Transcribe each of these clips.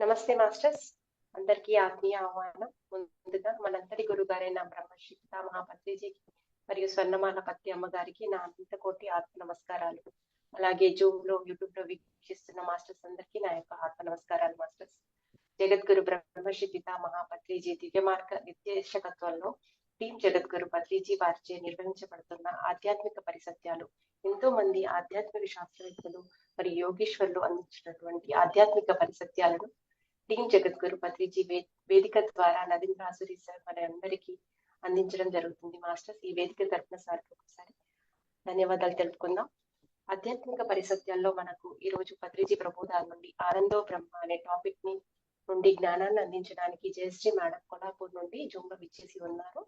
నమస్తే మాస్టర్స్, అందరికీ ఆత్మీయ ఆహ్వానం. ముందుగా మనందరి గురుగారైన బ్రహ్మశ్రీ పితామహ పత్రిజీకి మరియు స్వర్ణమాల పత్రి అమ్మగారికి నా అనంత కోటి ఆత్మ నమస్కారాలు. అలాగే జూమ్ లో, యూట్యూబ్ లో వీక్షిస్తున్న మాస్టర్స్ అందరికీ నా యొక్క ఆత్మ నమస్కారాలు. మాస్టర్స్, జగద్గురు బ్రహ్మశ్రీ పితామహ పత్రిజీ దివ్య మార్గ నిర్దేశకత్వంలో టీం జగద్గురు పత్రిజీ వారిచే నిర్వహించబడుతున్న ఆధ్యాత్మిక పరిసత్యాలు, ఎంతో మంది ఆధ్యాత్మిక శాస్త్రవేత్తలు మరియు యోగేశ్వర్లు అందించినటువంటి ఆధ్యాత్మిక పరిసత్యాలను టీం జగద్గురు పత్రిజీ వేదిక ద్వారా నవీంద్రాసురి సార్ మన అందరికీ అందించడం జరుగుతుంది. మాస్టర్స్, ఈ వేదిక తరపున సార్ ఒకసారి ధన్యవాదాలు తెలుపుకుందాం. ఆధ్యాత్మిక పరిసత్యాల్లో మనకు ఈ రోజు పత్రిజీ ప్రబోధాల నుండి ఆనందో బ్రహ్మ అనే టాపిక్ నుండి జ్ఞానాన్ని అందించడానికి జయశ్రీ మేడం కొల్హాపూర్ నుండి జూమ్ లో విచ్చేసి ఉన్నారు.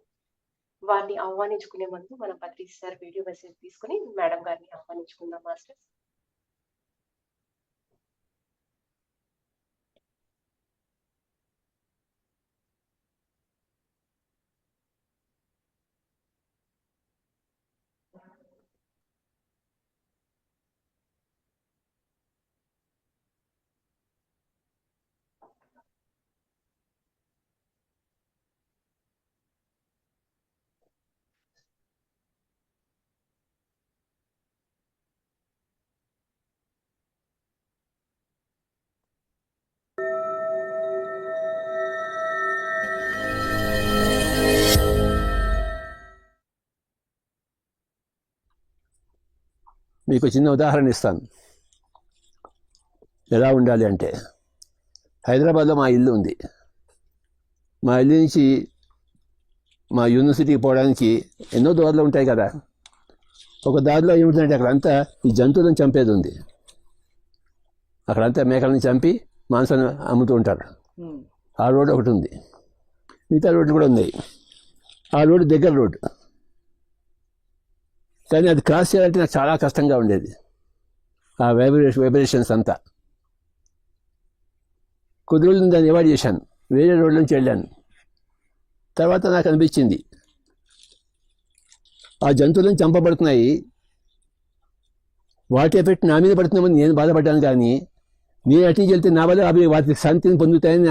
వారిని ఆహ్వానించుకునే ముందు మనం పత్రిజీ సార్ వీడియో మెసేజ్ తీసుకుని మేడం గారిని ఆహ్వానించుకుందాం. మాస్టర్స్, మీకు చిన్న ఉదాహరణ ఇస్తాను. ఎలా ఉండాలి అంటే, హైదరాబాద్లో మా ఇల్లు ఉంది. మా ఇల్లు నుంచి మా యూనివర్సిటీకి పోవడానికి ఎన్నో దారులు ఉంటాయి కదా. ఒక దారిలో ఏమిటంటే అక్కడంతా ఈ జంతువులను చంపేది ఉంది. అక్కడంతా మేకలను చంపి మాంసాన్ని అమ్ముతూ ఉంటారు. ఆ రోడ్డు ఒకటి ఉంది, మిగతా రోడ్లు కూడా ఉన్నాయి. ఆ రోడ్డు దగ్గర రోడ్డు, కానీ అది క్రాస్ చేయాలంటే నాకు చాలా కష్టంగా ఉండేది. ఆ వైబ్రేషన్స్ అంతా కొద్ది రోజులు దాన్ని అవాయిడ్ చేశాను, వేరే రోడ్ల నుంచి వెళ్ళాను. తర్వాత నాకు అనిపించింది, ఆ జంతువులను చంపబడుతున్నాయి, వాటి ఎఫెక్ట్ నా మీద పడుతున్నామని నేను బాధపడ్డాను. కానీ నేను అటు నుంచి వెళ్తే నా వల్ల అవి వాటికి శాంతిని పొందుతాయని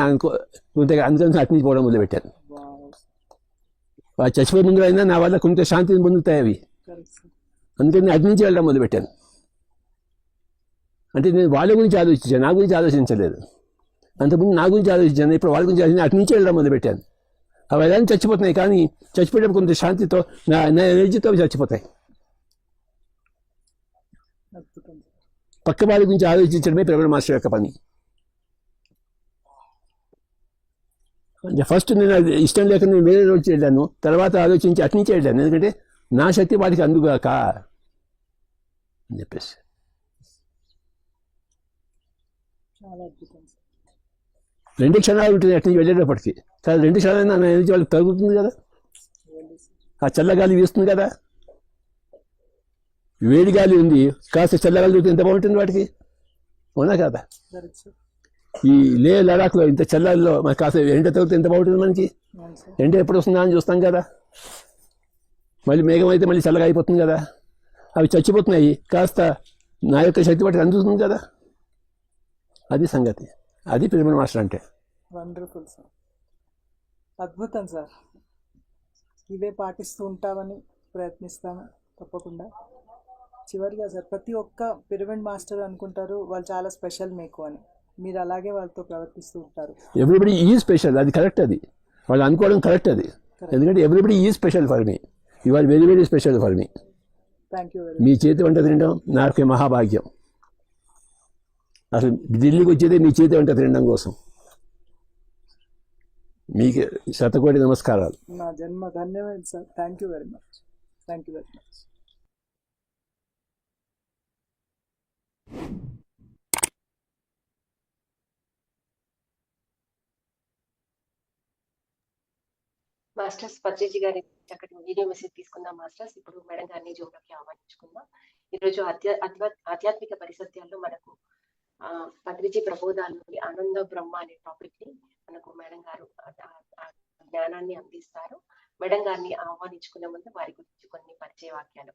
అందుకని అటు నుంచి పోవడం మొదలుపెట్టాను. వాటి చచ్చిపోయే ముందు అయినా నా వల్ల కొంత శాంతిని పొందుతాయి అవి, అందుకని అటు నుంచి వెళ్ళడం మొదలుపెట్టాను. అంటే నేను వాళ్ళ గురించి ఆలోచించాను, నా గురించి ఆలోచించలేదు. అంతకుముందు నా గురించి ఆలోచించాను, ఇప్పుడు వాళ్ళ గురించి ఆలోచించి అటు నుంచి వెళ్ళడం మొదలుపెట్టాను. అవి ఎలా చచ్చిపోతున్నాయి, కానీ చచ్చిపోయేటప్పుడు కొంత శాంతితో నా ఎనర్జీతో చచ్చిపోతాయి. పక్క వాళ్ళ గురించి ఆలోచించడమే ప్రవీణ మాస్టర్ యొక్క పని. అంటే ఫస్ట్ నేను అది ఇష్టం లేక నేను వేరే రోజు వెళ్ళాను, తర్వాత ఆలోచించి అటు నుంచే వెళ్ళాను. ఎందుకంటే నా శక్తి వాటికి అందుగాక అని చెప్పేసి. రెండు క్షణాలు ఉంటుంది అటు నుంచి వెళ్ళేటప్పటికి. కానీ 2 క్షణాలైనా నా ఎనర్జీ వాళ్ళకి తగ్గుతుంది కదా. ఆ చల్లగాలి వీస్తుంది కదా, వేడి గాలి ఉంది, కాస్త చల్లగాలి దొరికితే ఎంత బాగుంటుంది వాటికి, అవునా కదా. ఈ లడాఖ్లో ఇంత చల్లాల్లో మనకి కాస్త ఎండ తగ్గితే ఎంత బాగుంటుంది మనకి. ఎండ ఎప్పుడు వస్తుందా అని చూస్తాం కదా, మళ్ళీ మేఘం అయితే మళ్ళీ చల్లగా అయిపోతుంది కదా. అవి చచ్చిపోతున్నాయి, కాస్త నా యొక్క శక్తి వాటికి అందుతుంది కదా. అది సంగతి, అది పిరమిడ్ మాస్టర్ అంటే. వండర్ఫుల్ సార్, అద్భుతం సార్. ఇవే పాటిస్తూ ఉంటామని ప్రయత్నిస్తాము తప్పకుండా. చివరిగా సార్, ప్రతి ఒక్క పిరమిడ్ మాస్టర్ అనుకుంటారు వాళ్ళు చాలా స్పెషల్ మీకు అని, మీరు అలాగే వాళ్ళతో ప్రవర్తిస్తూ ఉంటారు. ఎవ్రీబడి ఈ స్పెషల్, అది కరెక్ట్, అది వాళ్ళు అనుకోవడం కరెక్ట్. అది ఎందుకంటే ఎవ్రీబడి ఈ special for me, you are very very special for me. Thank you. మీ చేతి వంట తినడం నాకు మహాభాగ్యం. అసలు ఢిల్లీకి వచ్చేదే మీ చేతి వంట తినడం కోసం. మీకు శతకోటి నమస్కారాలు. నా జన్మ ధన్యవాదాలు sir. Thank you very much. Thank you very much. Masters, Patriji గారి చక్కటి వీడియో మెసేజ్ తీసుకుందాం. మాస్టర్స్, ఇప్పుడు మేడం గారిని జూమ్లోకి ఆహ్వానించుకుందాం. ఈరోజు ఆధ్యాత్మిక పరిసత్యాల్లో మనకు పత్రిజీ ప్రబోధాల నుండి ఆనంద బ్రహ్మ అనే టాపిక్ ని మనకు మేడం గారు జ్ఞానాన్ని అందిస్తారు. మేడం గారిని ఆహ్వానించుకునే ముందు వారి గురించి కొన్ని పరిచయ వాక్యాలు.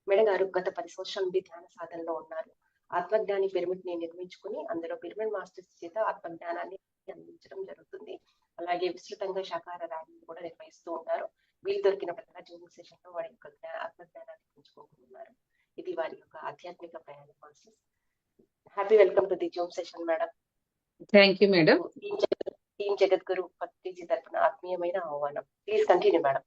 మేడం గారు గత 10 సంవత్సరాల నుండి ధ్యాన సాధనలో ఉన్నారు. ఆత్మజ్ఞాని పిరమిడ్ ని నిర్మించుకుని అందులో పిరమిడ్ మాస్టర్స్ చేత ఆత్మజ్ఞానాన్ని అందరికీ అందించడం జరుగుతుంది. అలాగే విస్తృతంగా శాకాహార ర్యాలీలు కూడా నిర్వహిస్తూ ఉంటారు. వీలు దొరికినప్పుడల్లా జూమ్ సెషన్ లో వారి యొక్క ఆత్మజ్ఞానాన్ని పెంచుకుంటున్నారు. ఇది వారి యొక్క ఆధ్యాత్మిక ప్రయాణం masters. Happy welcome to the Zoom session madam. Thank you madam. Team Jagadguru Patriji తరపున ఆత్మీయమైన ఆహ్వానం. Please continue madam.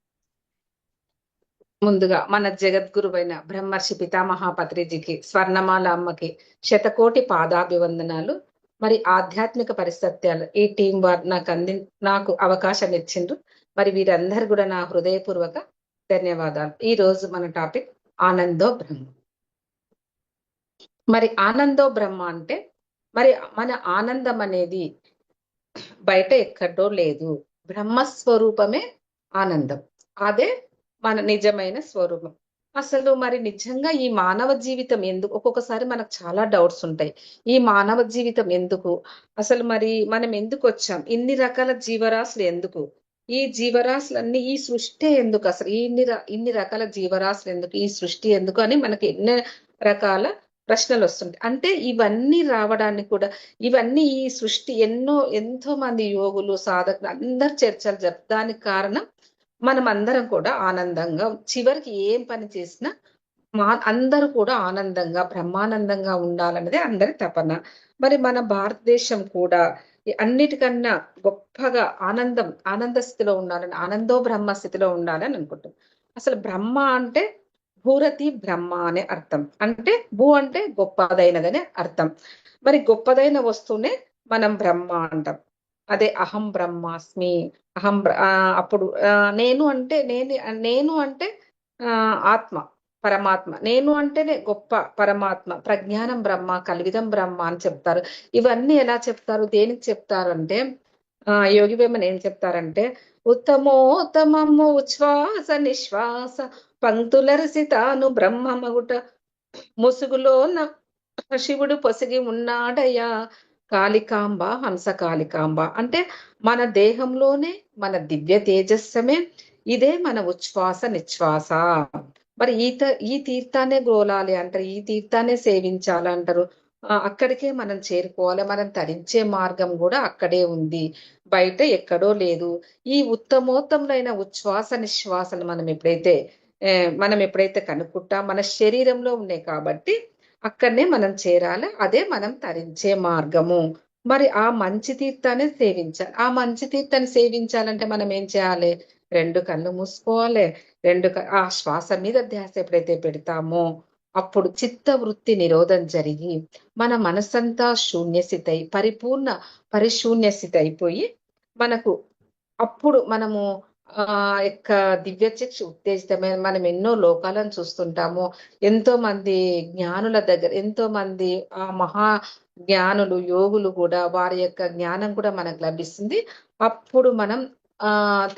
ముందుగా మన జగద్గురువైన బ్రహ్మర్షి పితామహ పత్రిజీకి, స్వర్ణమాల అమ్మకి శతకోటి పాదాభివందనాలు. మరి ఆధ్యాత్మిక పరిసత్యాలు ఈ టీం వారు నాకు అవకాశం ఇచ్చిండ్రు. మరి వీరందరూ కూడా నా హృదయపూర్వక ధన్యవాదాలు. ఈ రోజు మన టాపిక్ ఆనందో బ్రహ్మ. మరి ఆనందో బ్రహ్మ అంటే మరి మన ఆనందం అనేది బయట ఎక్కడో లేదు, బ్రహ్మస్వరూపమే ఆనందం. అదే మన నిజమైన స్వరూపం. అసలు మరి నిజంగా ఈ మానవ జీవితం ఎందుకు, ఒక్కొక్కసారి మనకు చాలా డౌట్స్ ఉంటాయి. ఈ మానవ జీవితం ఎందుకు, అసలు మరి మనం ఎందుకు వచ్చాం, ఇన్ని రకాల జీవరాశులు ఎందుకు, ఈ జీవరాశులన్నీ, ఈ సృష్టి ఎందుకు, అసలు ఇన్ని రకాల జీవరాశులు ఎందుకు, ఈ సృష్టి ఎందుకు అని మనకి ఎన్నో రకాల ప్రశ్నలు వస్తుంటాయి. అంటే ఇవన్నీ రావడానికి కూడా, ఇవన్నీ ఈ సృష్టి ఎంతో మంది యోగులు, సాధకులు అందరు చర్చలు జరపడానికి కారణం మనం అందరం కూడా ఆనందంగా, చివరికి ఏం పని చేసినా అందరూ కూడా ఆనందంగా, బ్రహ్మానందంగా ఉండాలన్నదే అందరి తపన. మరి మన భారతదేశం కూడా అన్నిటికన్నా గొప్పగా ఆనంద స్థితిలో ఉండాలని, ఆనందో బ్రహ్మ స్థితిలో ఉండాలని అనుకుంటాం. అసలు బ్రహ్మ అంటే భూరతి బ్రహ్మ అనే అర్థం. అంటే భూ అంటే గొప్పదైనదనే అర్థం. మరి గొప్పదైన వస్తువునే మనం బ్రహ్మ అంటాం. అదే అహం బ్రహ్మాస్మి, అప్పుడు నేను అంటే ఆత్మ, పరమాత్మ. నేను అంటేనే గొప్ప పరమాత్మ, ప్రజ్ఞానం బ్రహ్మ, కలివిదం బ్రహ్మ అని చెప్తారు. ఇవన్నీ ఎలా చెప్తారు, దేనికి చెప్తారు అంటే యోగి వేమన్ ఏం చెప్తారంటే, ఉత్తమోత్తమము ఉచ్ఛ్వాస నిశ్వాస పంక్తులరిసి తాను బ్రహ్మమగుట ముసుగులోన శివుడు పొసిగి ఉన్నాడయ్యా కాళికాంబ, హంస కాళికాంబ. అంటే మన దేహంలోనే మన దివ్య తేజస్సమే, ఇదే మన ఉచ్ఛ్వాస నిశ్వాస. మరి ఈ తీర్థాన్ని గోలాలి అంటారు, ఈ తీర్థాన్ని సేవించాలంటారు. అక్కడికే మనం చేరుకోవాలి. మనం తరించే మార్గం కూడా అక్కడే ఉంది, బయట ఎక్కడో లేదు. ఈ ఉత్తమోత్తములైన ఉచ్ఛ్వాస నిశ్వాసలు మనం ఎప్పుడైతే కనుక్కుంటాం, మన శరీరంలో ఉన్నాయి కాబట్టి అక్కడనే మనం చేరాలి. అదే మనం తరించే మార్గము. మరి ఆ మంచి తీర్థాన్ని సేవించాలి. ఆ మంచి తీర్థాన్ని సేవించాలంటే మనం ఏం చేయాలి, 2 కళ్ళు మూసుకోవాలి. ఆ శ్వాస మీద ధ్యాస ఎప్పుడైతే పెడతామో అప్పుడు చిత్త వృత్తి నిరోధం జరిగి మన మనసంతా శూన్యస్థితి, పరిపూర్ణ పరిశూన్య స్థితి అయిపోయి మనకు అప్పుడు మనము యొక్క దివ్యచక్ష ఉత్తేజితమైన మనం ఎన్నో లోకాలను చూస్తుంటాము. ఎంతో మంది జ్ఞానుల దగ్గర, ఎంతో మంది ఆ మహా జ్ఞానులు, యోగులు కూడా వారి యొక్క జ్ఞానం కూడా మనకు లభిస్తుంది. అప్పుడు మనం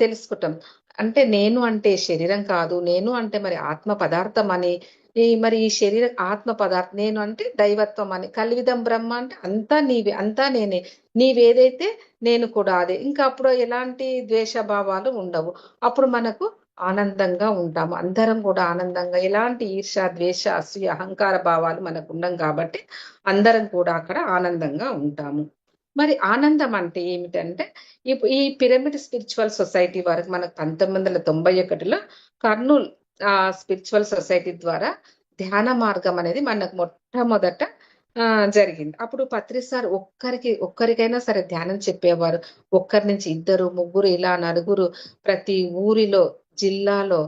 తెలుసుకుంటాం. అంటే నేను అంటే శరీరం కాదు, నేను అంటే మరి ఆత్మ పదార్థం అని, మరి ఈ శరీర ఆత్మ పదార్థం, నేను అంటే దైవత్వం అని, కలివిదం బ్రహ్మ అంటే అంతా నీవే, అంతా నేనే, నీవేదైతే నేను కూడా అదే. ఇంకా అప్పుడు ఎలాంటి ద్వేష భావాలు ఉండవు. అప్పుడు మనకు ఆనందంగా ఉంటాము. అందరం కూడా ఆనందంగా, ఎలాంటి ఈర్ష, ద్వేష, అసూయ, అహంకార భావాలు మనకు ఉండం కాబట్టి అందరం కూడా అక్కడ ఆనందంగా ఉంటాము. మరి ఆనందం అంటే ఏమిటంటే, ఈ పిరమిడ్ స్పిరిచువల్ సొసైటీ వరకు మనకు 1991లో కర్నూలు స్పిరిచువల్ సొసైటీ ద్వారా ధ్యాన మార్గం అనేది మనకు మొట్టమొదట జరిగింది. అప్పుడు పత్రి సార్ ఒక్కరికైనా సరే ధ్యానం చెప్పేవారు. ఒక్కరి నుంచి 2, 3, ఇలా నలుగురు, ప్రతి ఊరిలో, జిల్లాలో,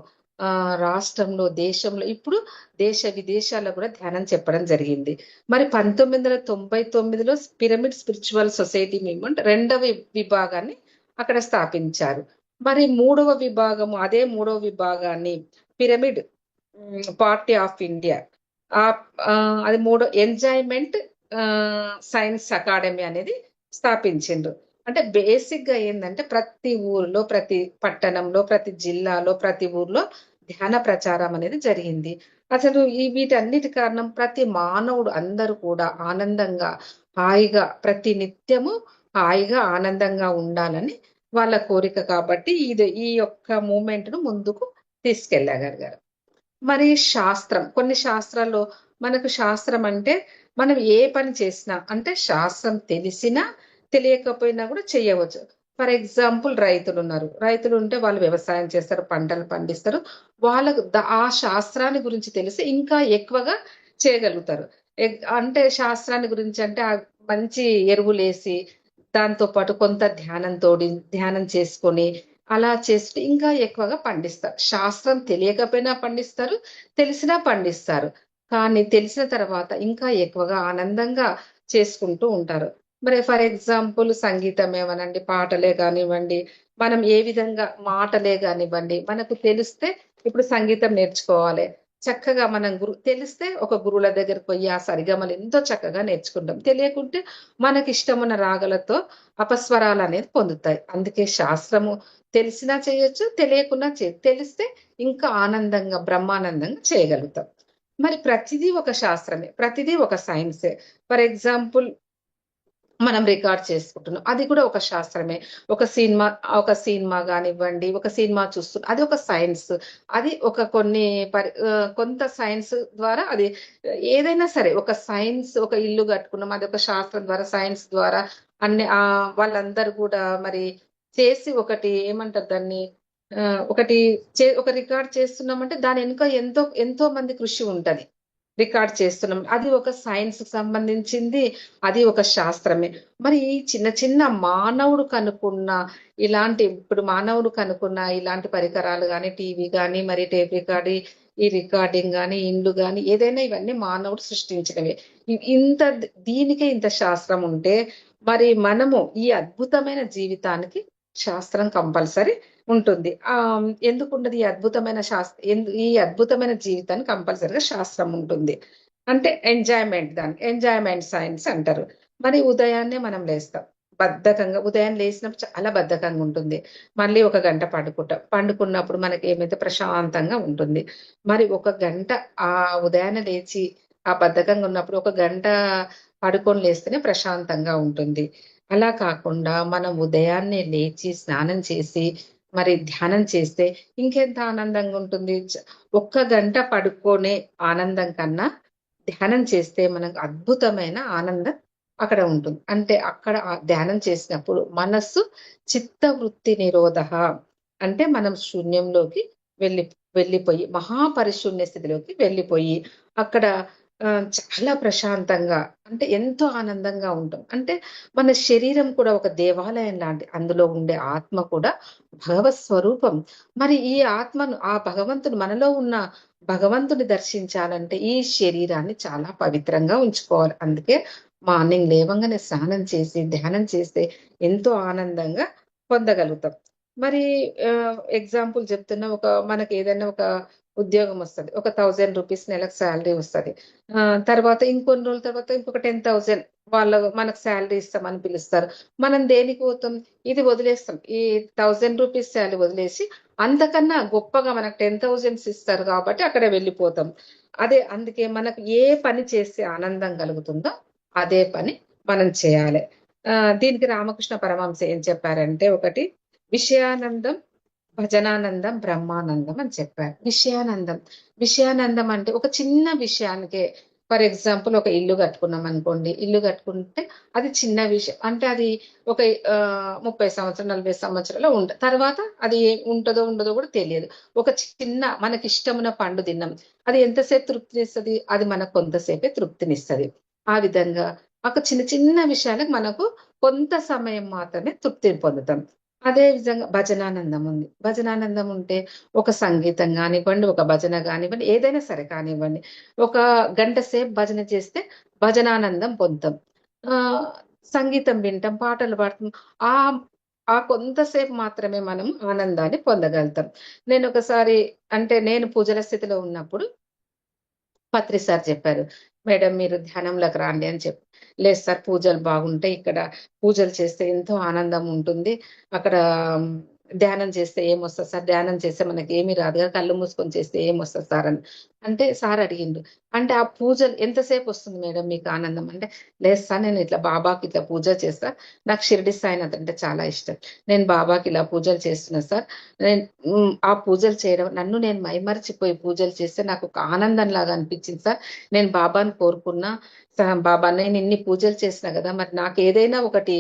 రాష్ట్రంలో, దేశంలో, ఇప్పుడు దేశ విదేశాల్లో కూడా ధ్యానం చెప్పడం జరిగింది. మరి 1999లో పిరమిడ్ స్పిరిచువల్ సొసైటీ మూవ్మెంట్ 2వ విభాగాన్ని అక్కడ స్థాపించారు. మరి 3వ విభాగము, అదే 3వ విభాగాన్ని పిరమిడ్ పార్టీ ఆఫ్ ఇండియా, అది 3 ఎంజాయ్మెంట్ సైన్స్ అకాడమీ అనేది స్థాపించిండ్రు. అంటే బేసిక్ గా ఏంటంటే ప్రతి ఊరిలో, ప్రతి పట్టణంలో, ప్రతి జిల్లాలో, ప్రతి ఊర్లో ధ్యాన ప్రచారం అనేది జరిగింది. అసలు వీటన్నిటి కారణం ప్రతి మానవుడు అందరూ కూడా ఆనందంగా, హాయిగా, ప్రతి నిత్యము హాయిగా ఆనందంగా ఉండాలని వాళ్ళ కోరిక. కాబట్టి ఈ యొక్క మూమెంట్ ను ముందుకు తీసుకెళ్ళగలిగారు. మరి కొన్ని శాస్త్రాల్లో మనకు శాస్త్రం అంటే మనం ఏ పని చేసినా, అంటే శాస్త్రం తెలిసినా తెలియకపోయినా కూడా చేయవచ్చు. ఫర్ ఎగ్జాంపుల్ రైతులు ఉన్నారు. రైతులు ఉంటే వాళ్ళు వ్యవసాయం చేస్తారు, పంటలు పండిస్తారు. వాళ్ళకు ఆ శాస్త్రాన్ని గురించి తెలిసి ఇంకా ఎక్కువగా చేయగలుగుతారు. అంటే శాస్త్రాన్ని గురించి అంటే మంచి ఎరువులేసి దాంతో పాటు కొంత ధ్యానం చేసుకొని అలా చేస్తే ఇంకా ఎక్కువగా పండిస్తారు. శాస్త్రం తెలియకపోయినా పండిస్తారు, తెలిసినా పండిస్తారు. కానీ తెలిసిన తర్వాత ఇంకా ఎక్కువగా ఆనందంగా చేసుకుంటూ ఉంటారు. మరి ఫర్ ఎగ్జాంపుల్ సంగీతం ఏమనండి, పాటలే కానివ్వండి, మనం ఏ విధంగా మాటలే కానివ్వండి, మనకు తెలిస్తే ఇప్పుడు సంగీతం నేర్చుకోవాలి. చక్కగా మనం తెలిస్తే ఒక గురువుల దగ్గరికి పోయి ఆ సరిగమలు ఎంతో చక్కగా నేర్చుకుంటాం. తెలియకుంటే మనకి ఇష్టమున్న రాగలతో అపస్వరాలు అనేది పొందుతాయి. అందుకే శాస్త్రము తెలిసినా చేయొచ్చు, తెలియకున్నా తెలిస్తే ఇంకా ఆనందంగా బ్రహ్మానందంగా చేయగలుగుతాం. మరి ప్రతిదీ ఒక శాస్త్రమే, ప్రతిదీ ఒక సైన్సే. ఫర్ ఎగ్జాంపుల్ మనం రికార్డ్ చేసుకుంటున్నాం, అది కూడా ఒక శాస్త్రమే. ఒక సినిమా కానివ్వండి, ఒక సినిమా చూస్తున్నాం, అది ఒక సైన్స్. అది ఒక కొంత సైన్స్ ద్వారా అది ఏదైనా సరే ఒక సైన్స్. ఒక ఇల్లు కట్టుకున్నాం, అది ఒక శాస్త్రం ద్వారా, సైన్స్ ద్వారా అన్ని వాళ్ళందరూ కూడా మరి చేసి ఒకటి ఏమంటారు దాన్ని, ఒక రికార్డ్ చేస్తున్నామంటే దాని వెనుక ఎంతో ఎంతో మంది కృషి ఉంటది. రికార్డ్ చేస్తున్నాం, అది ఒక సైన్స్ కి సంబంధించింది, అది ఒక శాస్త్రమే. మరి చిన్న చిన్న మానవుడు కనుక్కున్న ఇలాంటి పరికరాలు కానీ, టీవీ కానీ, మరి టేప్ రికార్డ్, ఈ రికార్డింగ్ కానీ, ఇండ్లు కానీ, ఏదైనా ఇవన్నీ మానవుడు సృష్టించినవే. దీనికే ఇంత శాస్త్రం ఉంటే మరి మనము ఈ అద్భుతమైన జీవితానికి శాస్త్రం కంపల్సరీ ఉంటుంది. ఎందుకుండదు? ఈ అద్భుతమైన జీవితానికి కంపల్సరీగా శాస్త్రం ఉంటుంది. అంటే ఎంజాయ్మెంట్ సైన్స్ అంటారు. మరి ఉదయాన్నే మనం లేస్తాం బద్ధకంగా. ఉదయం లేసినప్పుడు చాలా బద్ధకంగా ఉంటుంది. మళ్ళీ ఒక గంట పండుకున్నప్పుడు మనకి ఏమైతే ప్రశాంతంగా ఉంటుంది. మరి ఒక గంట ఆ ఉదయాన్నే లేచి ఆ బద్ధకంగా ఉన్నప్పుడు ఒక గంట పడుకొని లేస్తేనే ప్రశాంతంగా ఉంటుంది. అలా కాకుండా మనం ఉదయాన్నే లేచి స్నానం చేసి మరి ధ్యానం చేస్తే ఇంకెంత ఆనందంగా ఉంటుంది. ఒక్క గంట పడుకోనే ఆనందం కన్నా ధ్యానం చేస్తే మనకు అద్భుతమైన ఆనందం అక్కడ ఉంటుంది. అంటే అక్కడ ధ్యానం చేసినప్పుడు మనస్సు చిత్తవృత్తి నిరోధ, అంటే మనం శూన్యంలోకి వెళ్ళిపోయి మహాపరిశూన్య స్థితిలోకి వెళ్ళిపోయి అక్కడ చాలా ప్రశాంతంగా, అంటే ఎంతో ఆనందంగా ఉంటాం. అంటే మన శరీరం కూడా ఒక దేవాలయం లాంటి, అందులో ఉండే ఆత్మ కూడా భగవత్ స్వరూపం. మరి ఈ ఆత్మను, ఆ భగవంతుడు మనలో ఉన్న భగవంతుని దర్శించాలంటే ఈ శరీరాన్ని చాలా పవిత్రంగా ఉంచుకోవాలి. అందుకే మార్నింగ్ లేవంగానే స్నానం చేసి ధ్యానం చేస్తే ఎంతో ఆనందంగా పొందగలుగుతాం. మరి ఎగ్జాంపుల్ చెప్తున్నా, మనకి ఏదైనా ఒక ఉద్యోగం వస్తుంది, ఒక 1000 రూపీస్ నెలకు శాలరీ వస్తుంది. తర్వాత ఇంకొన్ని రోజుల తర్వాత ఇంకొక 10,000 మనకు శాలరీ ఇస్తామని పిలుస్తారు. మనం దేనికి పోతాం? ఇది వదిలేస్తాం. ఈ 1000 రూపీస్ శాలరీ వదిలేసి అంతకన్నా గొప్పగా మనకు 10,000 ఇస్తారు కాబట్టి అక్కడ వెళ్ళిపోతాం. అందుకే మనకు ఏ పని చేస్తే ఆనందం కలుగుతుందో అదే పని మనం చేయాలి. దీనికి రామకృష్ణ పరమహంస ఏం చెప్పారంటే, ఒకటి విషయానందం, భజనానందం, బ్రహ్మానందం అని చెప్పారు. విషయానందం అంటే ఒక చిన్న విషయానికే, ఫర్ ఎగ్జాంపుల్ ఒక ఇల్లు కట్టుకున్నాం అనుకోండి. ఇల్లు కట్టుకుంటే అది చిన్న విషయం, అంటే అది ఒక 30 సంవత్సరాలు 40 సంవత్సరాలు తర్వాత అది ఉంటుందో ఉండదో కూడా తెలియదు. ఒక చిన్న మనకి ఇష్టమున్న పండు తిన్నాం, అది ఎంతసేపు తృప్తినిస్తుంది? అది మనకు కొంతసేపే తృప్తినిస్తుంది. ఆ విధంగా ఒక చిన్న చిన్న విషయాలకు మనకు కొంత సమయం మాత్రమే తృప్తిని పొందుతాం. అదే విధంగా భజనానందం ఉంది. భజనానందం ఉంటే ఒక సంగీతం కానివ్వండి, ఒక భజన కానివ్వండి, ఏదైనా సరే కానివ్వండి, ఒక గంట సేపు భజన చేస్తే భజనానందం పొందుతాం. సంగీతం వింటాం, పాటలు పాడతాం. ఆ కొంతసేపు మాత్రమే మనం ఆనందాన్ని పొందగలుగుతాం. నేను పూజల స్థితిలో ఉన్నప్పుడు పత్రి సార్ చెప్పారు, మేడం మీరు ధ్యానంలోకి రాండి అని చెప్పి. లేదు సార్, పూజలు బాగుంటాయి, ఇక్కడ పూజలు చేస్తే ఎంతో ఆనందం ఉంటుంది, అక్కడ ధ్యానం చేస్తే ఏమొస్తుంది సార్? ధ్యానం చేస్తే మనకి ఏమీ రాదు కదా, కళ్ళు మూసుకొని చేస్తే ఏమొస్తుంది సార్ అని అంటే, సార్ అడిగిండు, అంటే ఆ పూజలు ఎంతసేపు వస్తుంది మేడం మీకు ఆనందం అంటే, లేదు సార్ నేను ఇట్లా బాబాకి ఇట్లా పూజ చేస్తా, నాకు షిరిడి సాయినాథ్ అంటే చాలా ఇష్టం, నేను బాబాకి ఇలా పూజలు చేస్తున్నా సార్, ఆ పూజలు చేయడం నన్ను నేను మైమరిచిపోయి పూజలు చేస్తే నాకు ఒక ఆనందం లాగా అనిపించింది సార్. నేను బాబాని కోరుకున్నా, బాబా నేను ఇన్ని పూజలు చేసినా కదా, మరి నాకు ఏదైనా ఒకటి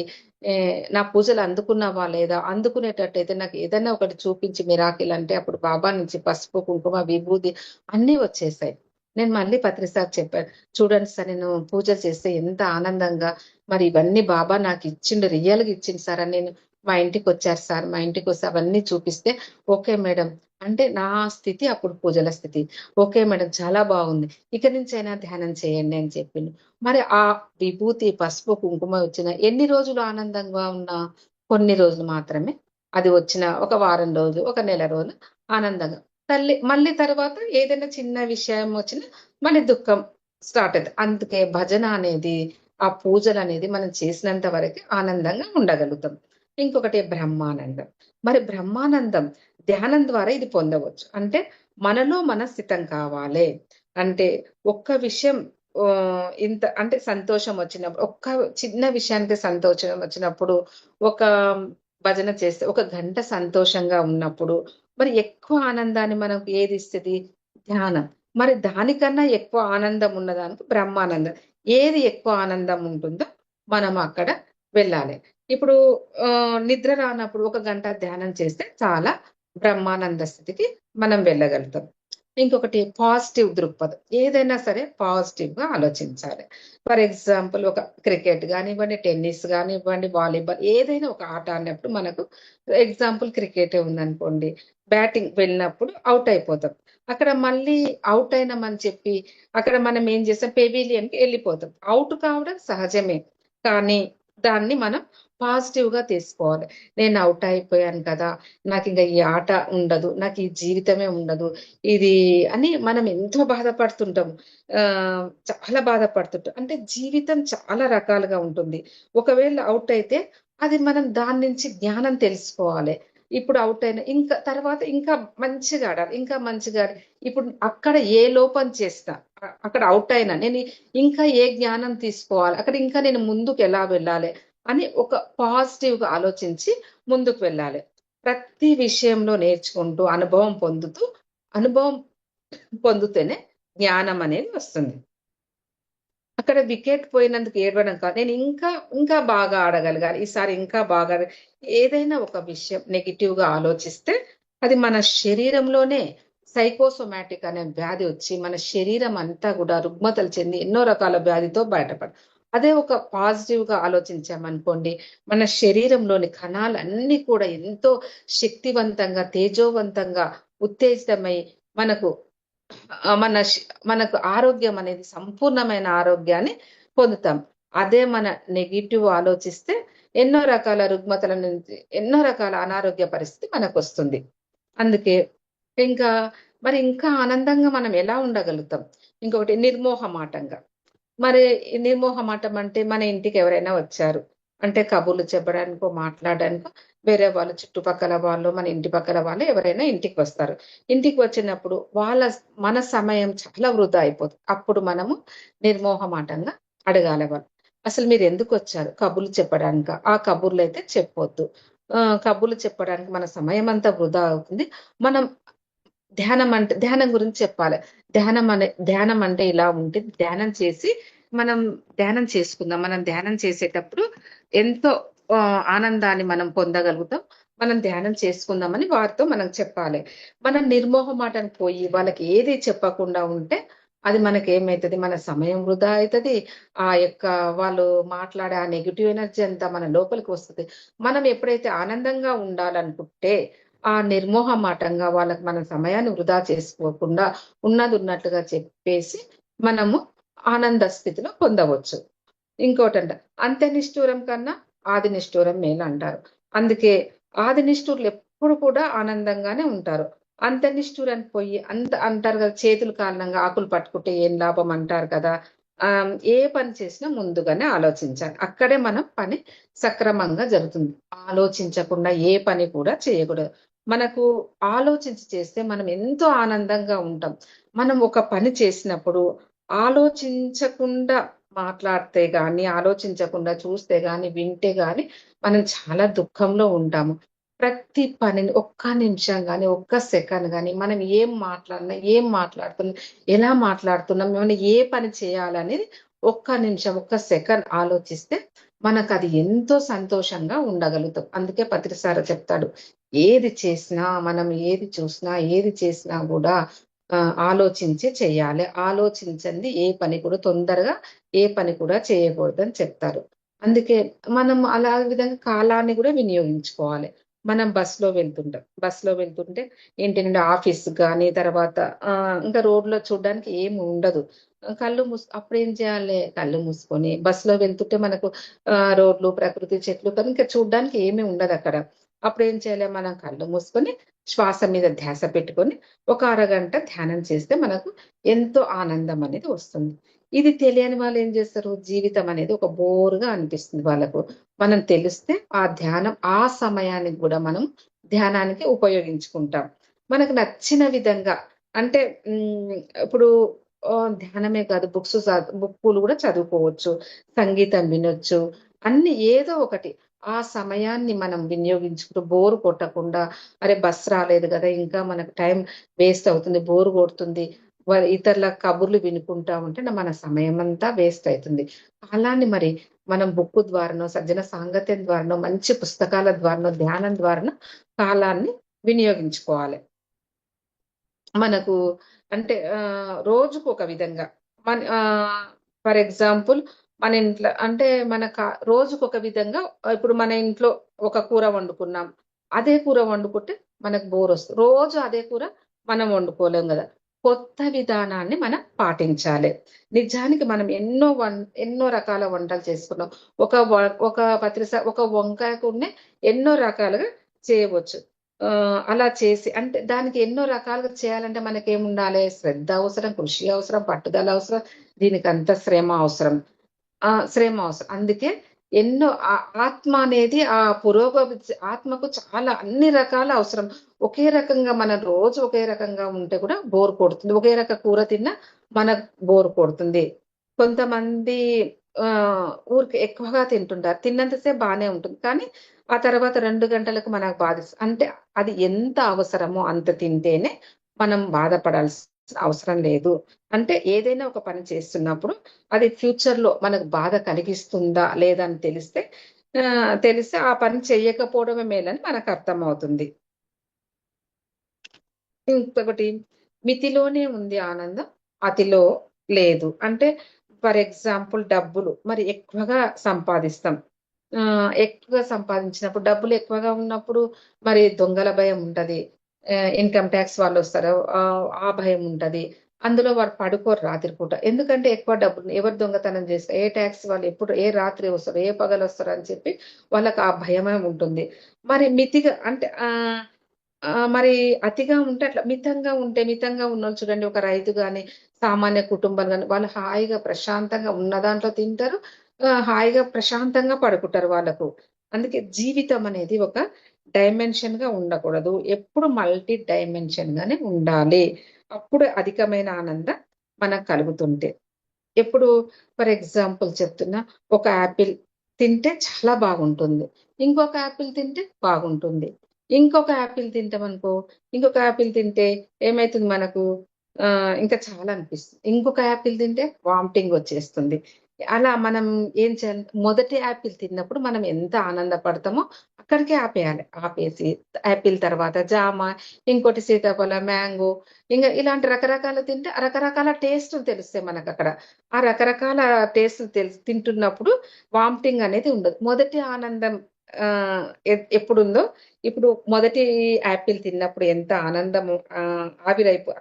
నా పూజలు అందుకున్నావా లేదా, అందుకునేటట్టయితే నాకు ఏదైనా ఒకటి చూపించి మిరాకిల్ అంటే అప్పుడు బాబా నుంచి పసుపు కుంకుమ విభూది అన్నీ వచ్చేసాయి. నేను మళ్ళీ పత్రి సార్ చెప్పాను, చూడండి సార్ నేను పూజలు చేస్తే ఎంత ఆనందంగా, మరి ఇవన్నీ బాబా నాకు ఇచ్చిండు, రియల్గా ఇచ్చిండు సార్ అని నేను మా ఇంటికి వచ్చారు సార్, మా ఇంటికి వస్తే అవన్నీ చూపిస్తే ఓకే మేడం అంటే నా స్థితి అప్పుడు పూజల స్థితి, ఓకే మేడం చాలా బాగుంది, ఇక నుంచైనా ధ్యానం చేయండి అని చెప్పిండు. మరి ఆ విభూతి పసుపు కుంకుమ వచ్చిన ఎన్ని రోజులు ఆనందంగా ఉన్నా, కొన్ని రోజులు మాత్రమే. అది వచ్చిన ఒక వారం రోజులు, ఒక నెల రోజులు ఆనందంగా మళ్ళీ తర్వాత ఏదైనా చిన్న విషయం వచ్చినా మళ్ళీ దుఃఖం స్టార్ట్ అవుతుంది. అందుకే భజన అనేది, ఆ పూజలు అనేది మనం చేసినంత వరకు ఆనందంగా ఉండగలుగుతాం. ఇంకొకటి బ్రహ్మానందం. మరి బ్రహ్మానందం ధ్యానం ద్వారా ఇది పొందవచ్చు. అంటే మనలో మన స్థితం కావాలి అంటే ఒక్క విషయం ఇంత అంటే సంతోషం వచ్చినప్పుడు, ఒక్క చిన్న విషయానికి సంతోషం వచ్చినప్పుడు, ఒక భజన చేస్తే ఒక గంట సంతోషంగా ఉన్నప్పుడు మరి ఎక్కువ ఆనందాన్ని మనకు ఏది ఇస్తుంది? ధ్యానం. మరి దానికన్నా ఎక్కువ ఆనందం ఉన్నదానికి బ్రహ్మానందం. ఏది ఎక్కువ ఆనందం ఉంటుందో మనం అక్కడ వెళ్ళాలి. ఇప్పుడు నిద్ర రానప్పుడు ఒక గంట ధ్యానం చేస్తే చాలా బ్రహ్మానంద స్థితికి మనం వెళ్ళగలుగుతాం. ఇంకొకటి పాజిటివ్ దృక్పథం. ఏదైనా సరే పాజిటివ్ గా ఆలోచించాలి. ఫర్ ఎగ్జాంపుల్ ఒక క్రికెట్ కానివ్వండి, టెన్నిస్ కానివ్వండి, వాలీబాల్ ఏదైనా ఒక ఆట ఆడినప్పుడు మనకు ఎగ్జాంపుల్ క్రికెటే ఉందనుకోండి, బ్యాటింగ్ వెళ్ళినప్పుడు అవుట్ అయిపోతాం. అక్కడ మళ్ళీ అవుట్ అయినామని చెప్పి అక్కడ మనం ఏం చేస్తాం, పెవిలియన్కి వెళ్ళిపోతాం. అవుట్ కావడం సహజమే, కానీ దాన్ని మనం పాజిటివ్ గా తీసుకోవాలి. నేను అవుట్ అయిపోయాను కదా, నాకు ఇంకా ఈ ఆట ఉండదు, నాకు ఈ జీవితమే ఉండదు ఇది అని మనం ఎంతో బాధపడుతుంటాం. చాలా బాధపడుతుంటాం. అంటే జీవితం చాలా రకాలుగా ఉంటుంది. ఒకవేళ అవుట్ అయితే అది మనం దాని నుంచి జ్ఞానం తెలుసుకోవాలి. ఇప్పుడు అవుట్ అయిన ఇంకా తర్వాత ఇంకా మంచిగా ఆడాలి, ఇంకా మంచిగా ఆడాలి. ఇప్పుడు అక్కడ ఏ లోపం చేస్తా, అక్కడ అవుట్ అయినా నేను ఇంకా ఏ జ్ఞానం తీసుకోవాలి, అక్కడ ఇంకా నేను ముందుకు ఎలా వెళ్ళాలి అని ఒక పాజిటివ్ గా ఆలోచించి ముందుకు వెళ్ళాలి. ప్రతి విషయంలో నేర్చుకుంటూ అనుభవం పొందుతూనే జ్ఞానం అనేది వస్తుంది. అక్కడ వికెట్ పోయినందుకు ఏడవడం కాదు, నేను ఇంకా ఇంకా బాగా ఆడగలగాలి, ఈసారి ఇంకా బాగా. ఏదైనా ఒక విషయం నెగిటివ్ గా ఆలోచిస్తే అది మన శరీరంలోనే సైకోసోమాటిక్ అనే వ్యాధి వచ్చి మన శరీరం అంతా కూడా రుగ్మతలు చెంది ఎన్నో రకాల వ్యాధితో బయటపడ. అదే ఒక పాజిటివ్ గా ఆలోచించామనుకోండి, మన శరీరంలోని కణాలన్నీ కూడా ఎంతో శక్తివంతంగా తేజోవంతంగా ఉత్తేజితమై మనకు మనకు ఆరోగ్యం అనేది సంపూర్ణమైన ఆరోగ్యాన్ని పొందుతాం. అదే మన నెగిటివ్ ఆలోచిస్తే ఎన్నో రకాల రుగ్మతల నుంచి ఎన్నో రకాల అనారోగ్య పరిస్థితి మనకు వస్తుంది. అందుకే ఇంకా మరి ఇంకా ఆనందంగా మనం ఎలా ఉండగలుగుతాం? ఇంకొకటి నిర్మోహమాటంగా. మరి ఈ నిర్మోహమాటం అంటే మన ఇంటికి ఎవరైనా వచ్చారు అంటే కబుర్లు చెప్పడానికో మాట్లాడడానికో వేరే వాళ్ళు చుట్టుపక్కల వాళ్ళు మన ఇంటి పక్కల వాళ్ళు ఎవరైనా ఇంటికి వస్తారు. ఇంటికి వచ్చినప్పుడు మన సమయం చాలా వృధా అయిపోతుంది. అప్పుడు మనము నిర్మోహమాటంగా అడగాలి వాళ్ళు, అసలు మీరు ఎందుకు వచ్చారు? కబుర్లు చెప్పడానిక? ఆ కబుర్లు అయితే చెప్పొద్దు. కబుర్లు చెప్పడానికి మన సమయం అంతా వృధా అవుతుంది. మనం ధ్యానం గురించి చెప్పాలి. ధ్యానం అంటే ఇలా ఉంటుంది. ధ్యానం చేసి మనం ధ్యానం చేసుకుందాం. మనం ధ్యానం చేసేటప్పుడు ఎంతో ఆనందాన్ని మనం పొందగలుగుతాం. మనం ధ్యానం చేసుకుందామని వారితో మనం చెప్పాలి. మనం నిర్మోహమాటానికి పోయి వాళ్ళకి ఏది చెప్పకుండా ఉంటే అది మనకి ఏమైతుంది, మన సమయం వృధా అవుతుంది. ఆ యొక్క వాళ్ళు మాట్లాడే ఆ నెగిటివ్ ఎనర్జీ అంతా మన లోపలికి వస్తుంది. మనం ఎప్పుడైతే ఆనందంగా ఉండాలనుకుంటే ఆ నిర్మోహమాటంగా వాళ్ళకి మన సమయాన్ని వృధా చేసుకోకుండా ఉన్నది ఉన్నట్టుగా చెప్పేసి మనము ఆనంద స్థితిలో పొందవచ్చు. ఇంకోటంట, అంత్య నిష్ఠూరం కన్నా ఆది నిష్ఠూరం మేలు అంటారు. అందుకే ఆది నిష్ఠూరులు ఎప్పుడు కూడా ఆనందంగానే ఉంటారు. అంత్య నిష్ఠూరానికి పోయి అంటారు కదా, చేతులు కారణంగా ఆకులు పట్టుకుంటే ఏం లాభం అంటారు కదా. ఏ పని చేసినా ముందుగానే ఆలోచించాలి. అక్కడే మనం పని సక్రమంగా జరుగుతుంది. ఆలోచించకుండా ఏ పని కూడా చేయకూడదు. మనకు ఆలోచించి చేస్తే మనం ఎంతో ఆనందంగా ఉంటాం. మనం ఒక పని చేసినప్పుడు ఆలోచించకుండా మాట్లాడితే గాని, ఆలోచించకుండా చూస్తే గాని, వింటే గాని మనం చాలా దుఃఖంలో ఉంటాము. ప్రతి పనిని ఒక్క నిమిషం గాని, ఒక్క సెకండ్ గాని మనం ఏం మాట్లాడినా, ఏం మాట్లాడుతున్నాం, ఎలా మాట్లాడుతున్నాం, మనం ఏ పని చేయాలనేది ఒక్క నిమిషం, ఒక్క సెకండ్ ఆలోచిస్తే మనకు అది ఎంతో సంతోషంగా ఉండగలుగుతాం. అందుకే పత్రిసార చెప్తాడు, ఏది చేసినా మనం ఏది చూసినా ఏది చేసినా కూడా ఆలోచించి చేయాలి. ఆలోచించండి ఏ పని కూడా తొందరగా ఏ పని కూడా చేయకూడదని చెప్తారు. అందుకే మనం అలా విధంగా కాలాన్ని కూడా వినియోగించుకోవాలి. మనం బస్సులో వెళ్తుంటే ఇంటి నుండి ఆఫీస్ కానీ తర్వాత ఇంకా రోడ్లో చూడడానికి ఏమి ఉండదు. అప్పుడేం చేయాలి, కళ్ళు మూసుకొని బస్సులో వెళ్తుంటే మనకు రోడ్లు, ప్రకృతి, చెట్లు కానీ ఇంకా చూడడానికి ఏమీ ఉండదు అక్కడ. అప్పుడేం చేయాలి, మనం కళ్ళు మూసుకొని శ్వాస మీద ధ్యాస పెట్టుకొని ఒక అరగంట ధ్యానం చేస్తే మనకు ఎంతో ఆనందం అనేది వస్తుంది. ఇది తెలియని వాళ్ళు ఏం చేస్తారు, జీవితం అనేది ఒక బోరుగా అనిపిస్తుంది వాళ్ళకు. మనం తెలిస్తే ఆ ధ్యానం ఆ సమయానికి కూడా మనం ధ్యానానికి ఉపయోగించుకుంటాం. మనకు నచ్చిన విధంగా అంటే ఇప్పుడు ధ్యానమే కాదు, బుక్కులు కూడా చదువుకోవచ్చు, సంగీతం వినొచ్చు, అన్ని ఏదో ఒకటి ఆ సమయాన్ని మనం వినియోగించుకుంటూ బోరు కొట్టకుండా, అరే బస్ రాలేదు కదా, ఇంకా మనకు టైం వేస్ట్ అవుతుంది, బోరు కొడుతుంది, ఇతరుల కబుర్లు వినుకుంటా ఉంటే మన సమయం అంతా వేస్ట్ అవుతుంది. అలానే మరి మనం బుక్ ద్వారానో, సజ్జన సాంగత్యం ద్వారానో, మంచి పుస్తకాల ద్వారానో, ధ్యానం ద్వారానో కాలాన్ని వినియోగించుకోవాలి. మనకు అంటే రోజుకు ఒక విధంగా ఫర్ ఎగ్జాంపుల్ మన ఇంట్లో అంటే రోజుకు ఒక విధంగా, ఇప్పుడు మన ఇంట్లో ఒక కూర వండుకున్నాం, అదే కూర వండుకుంటే మనకు బోర్ వస్తుంది. రోజు అదే కూర మనం వండుకోలేం కదా. కొత్త విధానాన్ని మనం పాటించాలి. నిజానికి మనం ఎన్నో రకాల వంటలు చేసుకున్నాం. ఒక వంకాయకునే ఎన్నో రకాలుగా చేయవచ్చు. అలా చేసి అంటే దానికి ఎన్నో రకాలుగా చేయాలంటే మనకేముండాలి, శ్రద్ధ అవసరం, కృషి అవసరం, పట్టుదల అవసరం, దీనికి అంత శ్రమ అవసరం. అందుకే ఎన్నో ఆత్మ అనేది ఆ పురోగతి, ఆత్మకు చాలా అన్ని రకాల అవసరం. ఒకే రకంగా మనం రోజు ఒకే రకంగా ఉంటే కూడా బోర్ కొడుతుంది. ఒకే రక కూర తిన్నా మనకు బోర్ కొడుతుంది. కొంతమంది ఊరికి ఎక్కువగా తింటుంటారు, తిన్నంతసేపు బాగానే ఉంటుంది, కానీ ఆ తర్వాత 2 గంటలకు మనకు బాధిస్తుంది. అంటే అది ఎంత అవసరమో అంత తింటేనే మనం బాధపడాల్సిన అవసరం లేదు. అంటే ఏదైనా ఒక పని చేస్తున్నప్పుడు అది ఫ్యూచర్‌లో మనకు బాధ కలిగిస్తుందా లేదా అని తెలిస్తే ఆ పని చెయ్యకపోవడమే మేలని మనకు అర్థమవుతుంది. ఇంకొకటి, మితిలోనే ఉంది ఆనందం, అతిలో లేదు. అంటే ఫర్ ఎగ్జాంపుల్ డబ్బులు మరి ఎక్కువగా సంపాదిస్తాం. ఎక్కువగా సంపాదించినప్పుడు, డబ్బులు ఎక్కువగా ఉన్నప్పుడు మరి దొంగల భయం ఉంటది. ఇన్‌కమ్ టాక్స్ వాళ్ళొస్తారు. ఆ భయం ఉంటది. అందులో వారు పడుకోరు రాత్రిపూట. ఎందుకంటే ఎక్కువ డబ్బులు ఎవరు దొంగతనం చేస్తారు, ఏ టాక్స్ వాళ్ళు ఎప్పుడు ఏ రాత్రి వస్తారు, ఏ పగలొస్తారు అని చెప్పి వాళ్ళకి ఆ భయమే ఉంటుంది. మరి మితిగా అంటే మరి అతిగా ఉంటే అట్లా, మితంగా ఉన్నోళ్ళు చూడండి, ఒక రైతు గాని, సామాన్య కుటుంబాలు గాని, వాళ్ళు హాయిగా ప్రశాంతంగా ఉన్న దాంట్లో తింటారు. హాయిగా ప్రశాంతంగా పడుకుంటారు వాళ్ళకు. అందుకే జీవితం అనేది ఒక డైమెన్షన్‌గా ఉండకూడదు. ఎప్పుడు మల్టీ డైమెన్షన్ గానే ఉండాలి. అప్పుడు అధికమైన ఆనందం మనకు కలుగుతుంటే. ఎప్పుడు ఫర్ ఎగ్జాంపుల్ చెప్తున్నా, ఒక యాపిల్ తింటే చాలా బాగుంటుంది. ఇంకొక యాపిల్ తింటే బాగుంటుంది. ఇంకొక యాపిల్ తింటే ఏమైతుంది మనకు, ఇంకా చాలా అనిపిస్తుంది. ఇంకొక యాపిల్ తింటే వామిటింగ్ వచ్చేస్తుంది. అలా మనం ఏం చేయాలి, మొదటి యాపిల్ తిన్నప్పుడు మనం ఎంత ఆనందపడతామో అక్కడికే ఆపేయాలి. ఆపేసి యాపిల్ తర్వాత జామ, ఇంకోటి సీతాఫలం, మ్యాంగో, ఇలాంటి రకరకాలు తింటే రకరకాల టేస్టులు తెలుస్తాయి మనకక్కడ. ఆ రకరకాల టేస్టులు తింటున్నప్పుడు వామిటింగ్ అనేది ఉండదు. మొదటి ఆనందం ఎప్పుడుందో, ఇప్పుడు మొదటి యాపిల్ తిన్నప్పుడు ఎంత ఆనందము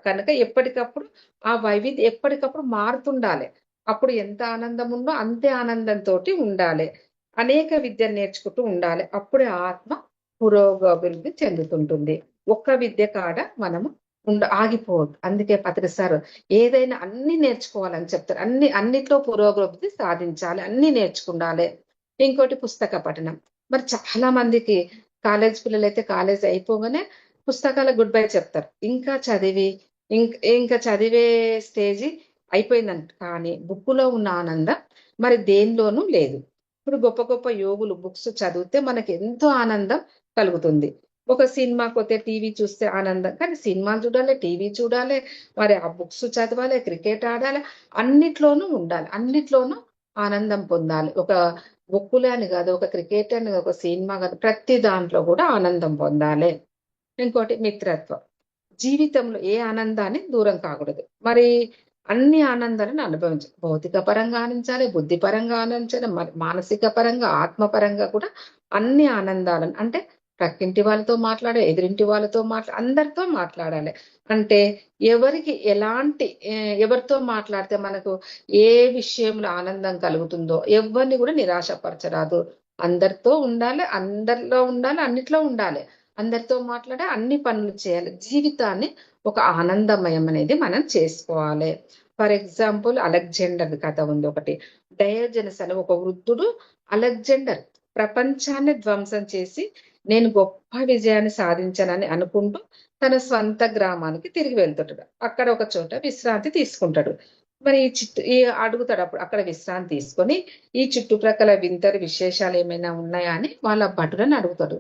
కనుక ఎప్పటికప్పుడు ఆ వైవిధ్యం ఎప్పటికప్పుడు మారుతుండాలి. అప్పుడు ఎంత ఆనందం ఉందో అంతే ఆనందంతోటి ఉండాలి. అనేక విద్యలు నేర్చుకుంటూ ఉండాలి. అప్పుడే ఆత్మ పురోగభివృద్ధి చెందుతుంటుంది. ఒక్క విద్య కాడ మనము ఆగిపోవద్దు. అందుకే పత్రిసారు ఏదైనా అన్ని నేర్చుకోవాలని చెప్తారు. అన్నిట్లో పురోగభివృద్ధి సాధించాలి, అన్ని నేర్చుకుండాలి. ఇంకోటి పుస్తక పఠనం. మరి చాలా మందికి కాలేజ్ పిల్లలైతే కాలేజ్ అయిపోగానే పుస్తకాలకు గుడ్ బై చెప్తారు. ఇంకా చదివే స్టేజి అయిపోయిందంట. కానీ బుక్కులో ఉన్న ఆనందం మరి దేనిలోనూ లేదు. ఇప్పుడు గొప్ప గొప్ప యోగులు బుక్స్ చదివితే మనకి ఎంతో ఆనందం కలుగుతుంది. ఒక సినిమాకొతే, టీవీ చూస్తే ఆనందం, కానీ సినిమాలు చూడాలి, టీవీ చూడాలి, మరి ఆ బుక్స్ చదవాలి, క్రికెట్ ఆడాలి, అన్నిట్లోనూ ఉండాలి, అన్నిట్లోనూ ఆనందం పొందాలి. ఒక బుక్కులే అని కాదు, ఒక క్రికెట్ అని కాదు, ఒక సినిమా కాదు, ప్రతి దాంట్లో కూడా ఆనందం పొందాలి. ఇంకోటి మిత్రత్వం. జీవితంలో ఏ ఆనందాన్ని దూరం కాకూడదు. మరి అన్ని ఆనందాలను అనుభవించాలి. భౌతిక పరంగా ఆనందించాలి, బుద్ధి పరంగా ఆనందించాలి, మానసిక పరంగా, ఆత్మపరంగా కూడా అన్ని ఆనందాలను అంటే ప్రక్కింటి వాళ్ళతో మాట్లాడాలి, ఎదురింటి వాళ్ళతో అందరితో మాట్లాడాలి. అంటే ఎవరికి ఎలాంటి ఎవరితో మాట్లాడితే మనకు ఏ విషయంలో ఆనందం కలుగుతుందో ఎవరిని కూడా నిరాశపరచరాదు. అందరితో ఉండాలి, అందరిలో ఉండాలి, అన్నిట్లో ఉండాలి. అందరితో మాట్లాడే అన్ని పనులు చేయాలి. జీవితాన్ని ఒక ఆనందమయం అనేది మనం చేసుకోవాలి. ఫర్ ఎగ్జాంపుల్ అలెగ్జాండర్ కథ ఉంది ఒకటి. డయోజనస్ అని ఒక వృద్ధుడు అలెగ్జాండర్ ప్రపంచాన్ని ధ్వంసం చేసి నేను గొప్ప విజయాన్ని సాధించానని అనుకుంటూ తన స్వంత గ్రామానికి తిరిగి వెళ్తుంటాడు. అక్కడ ఒక చోట విశ్రాంతి తీసుకుంటాడు. మరి ఈ అడుగుతాడు అప్పుడు అక్కడ విశ్రాంతి తీసుకొని ఈ చుట్టుప్రక్కల వింతలు విశేషాలు ఏమైనా ఉన్నాయా అని వాళ్ళ భటులను అడుగుతాడు.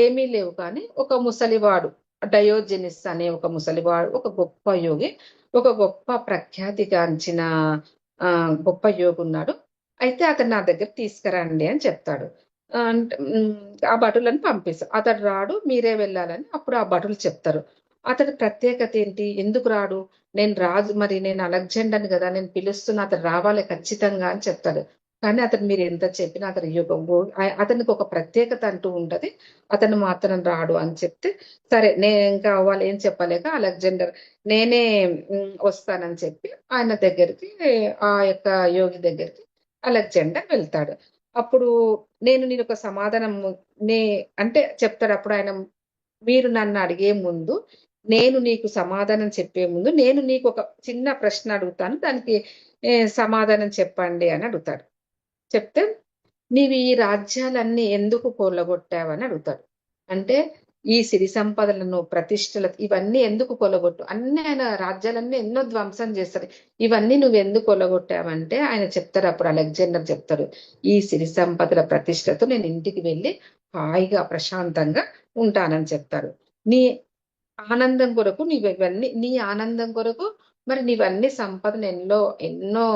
ఏమీ లేవు, కానీ ఒక ముసలివాడు డయోజెనిస్ అనే ఒక ముసలివాడు, ఒక గొప్ప యోగి, ఒక గొప్ప ప్రఖ్యాతిగాంచిన గొప్ప యోగి ఉన్నాడు. అయితే అతను నా దగ్గర తీసుకురండి అని చెప్తాడు. ఆ భటులను పంపిస్తాడు. అతడు రాడు, మీరే వెళ్ళాలని అప్పుడు ఆ భటులు చెప్తారు. అతడి ప్రత్యేకత ఏంటి, ఎందుకు రాడు, నేను రాజు, మరి నేను అలెగ్జాండర్ని కదా, నేను పిలుస్తున్నా, అతను రావాలి ఖచ్చితంగా అని చెప్తాడు. కానీ అతను మీరు ఎంత చెప్పినా అతనికి ఒక ప్రత్యేకత అంటూ ఉంటది, అతను మాత్రం రాడు అని చెప్తే సరే నేను ఇంకా వాళ్ళు ఏం చెప్పలేక అలెగ్జాండర్ నేనే వస్తానని చెప్పి ఆయన దగ్గరికి, ఆ యొక్క యోగి దగ్గరికి అలెగ్జాండర్ వెళ్తాడు. అప్పుడు నేను ఒక సమాధానం అంటే చెప్తాడు. అప్పుడు ఆయన మీరు నన్ను అడిగే ముందు, నేను నీకు సమాధానం చెప్పే ముందు నేను నీకు ఒక చిన్న ప్రశ్న అడుగుతాను, దానికి సమాధానం చెప్పండి అని అడుగుతాడు. చెప్తే నీవు ఈ రాజ్యాలన్నీ ఎందుకు కొల్లగొట్టావని అడుగుతాడు. అంటే ఈ సిరి సంపదలను, ప్రతిష్టలు ఇవన్నీ ఎందుకు కొల్లగొట్టు, అన్ని ఆయన రాజ్యాలన్నీ ఎన్నో ధ్వంసం చేస్తారు, ఇవన్నీ నువ్వు ఎందుకు కొల్లగొట్టావంటే ఆయన చెప్తారు. అప్పుడు అలెగ్జాండర్ చెప్తాడు, ఈ సిరి సంపదల ప్రతిష్టతో నేను ఇంటికి వెళ్ళి హాయిగా ప్రశాంతంగా ఉంటానని చెప్తారు. నీ ఆనందం కొరకు ఇవన్నీ, నీ ఆనందం కొరకు మరి నీవన్నీ సంపదను ఎన్నో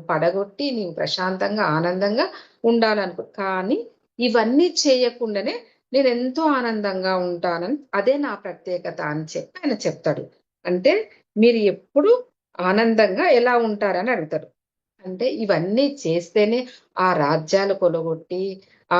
పడగొట్టి నీవు ప్రశాంతంగా ఆనందంగా ఉండాలనుకో, కానీ ఇవన్నీ చేయకుండానే నేను ఎంతో ఆనందంగా ఉంటానని, అదే నా ప్రత్యేకత అని చెప్పి ఆయన చెప్తాడు. అంటే మీరు ఎప్పుడు ఆనందంగా ఎలా ఉంటారని అడుగుతారు. అంటే ఇవన్నీ చేస్తేనే ఆ రాజ్యాలు కొలగొట్టి ఆ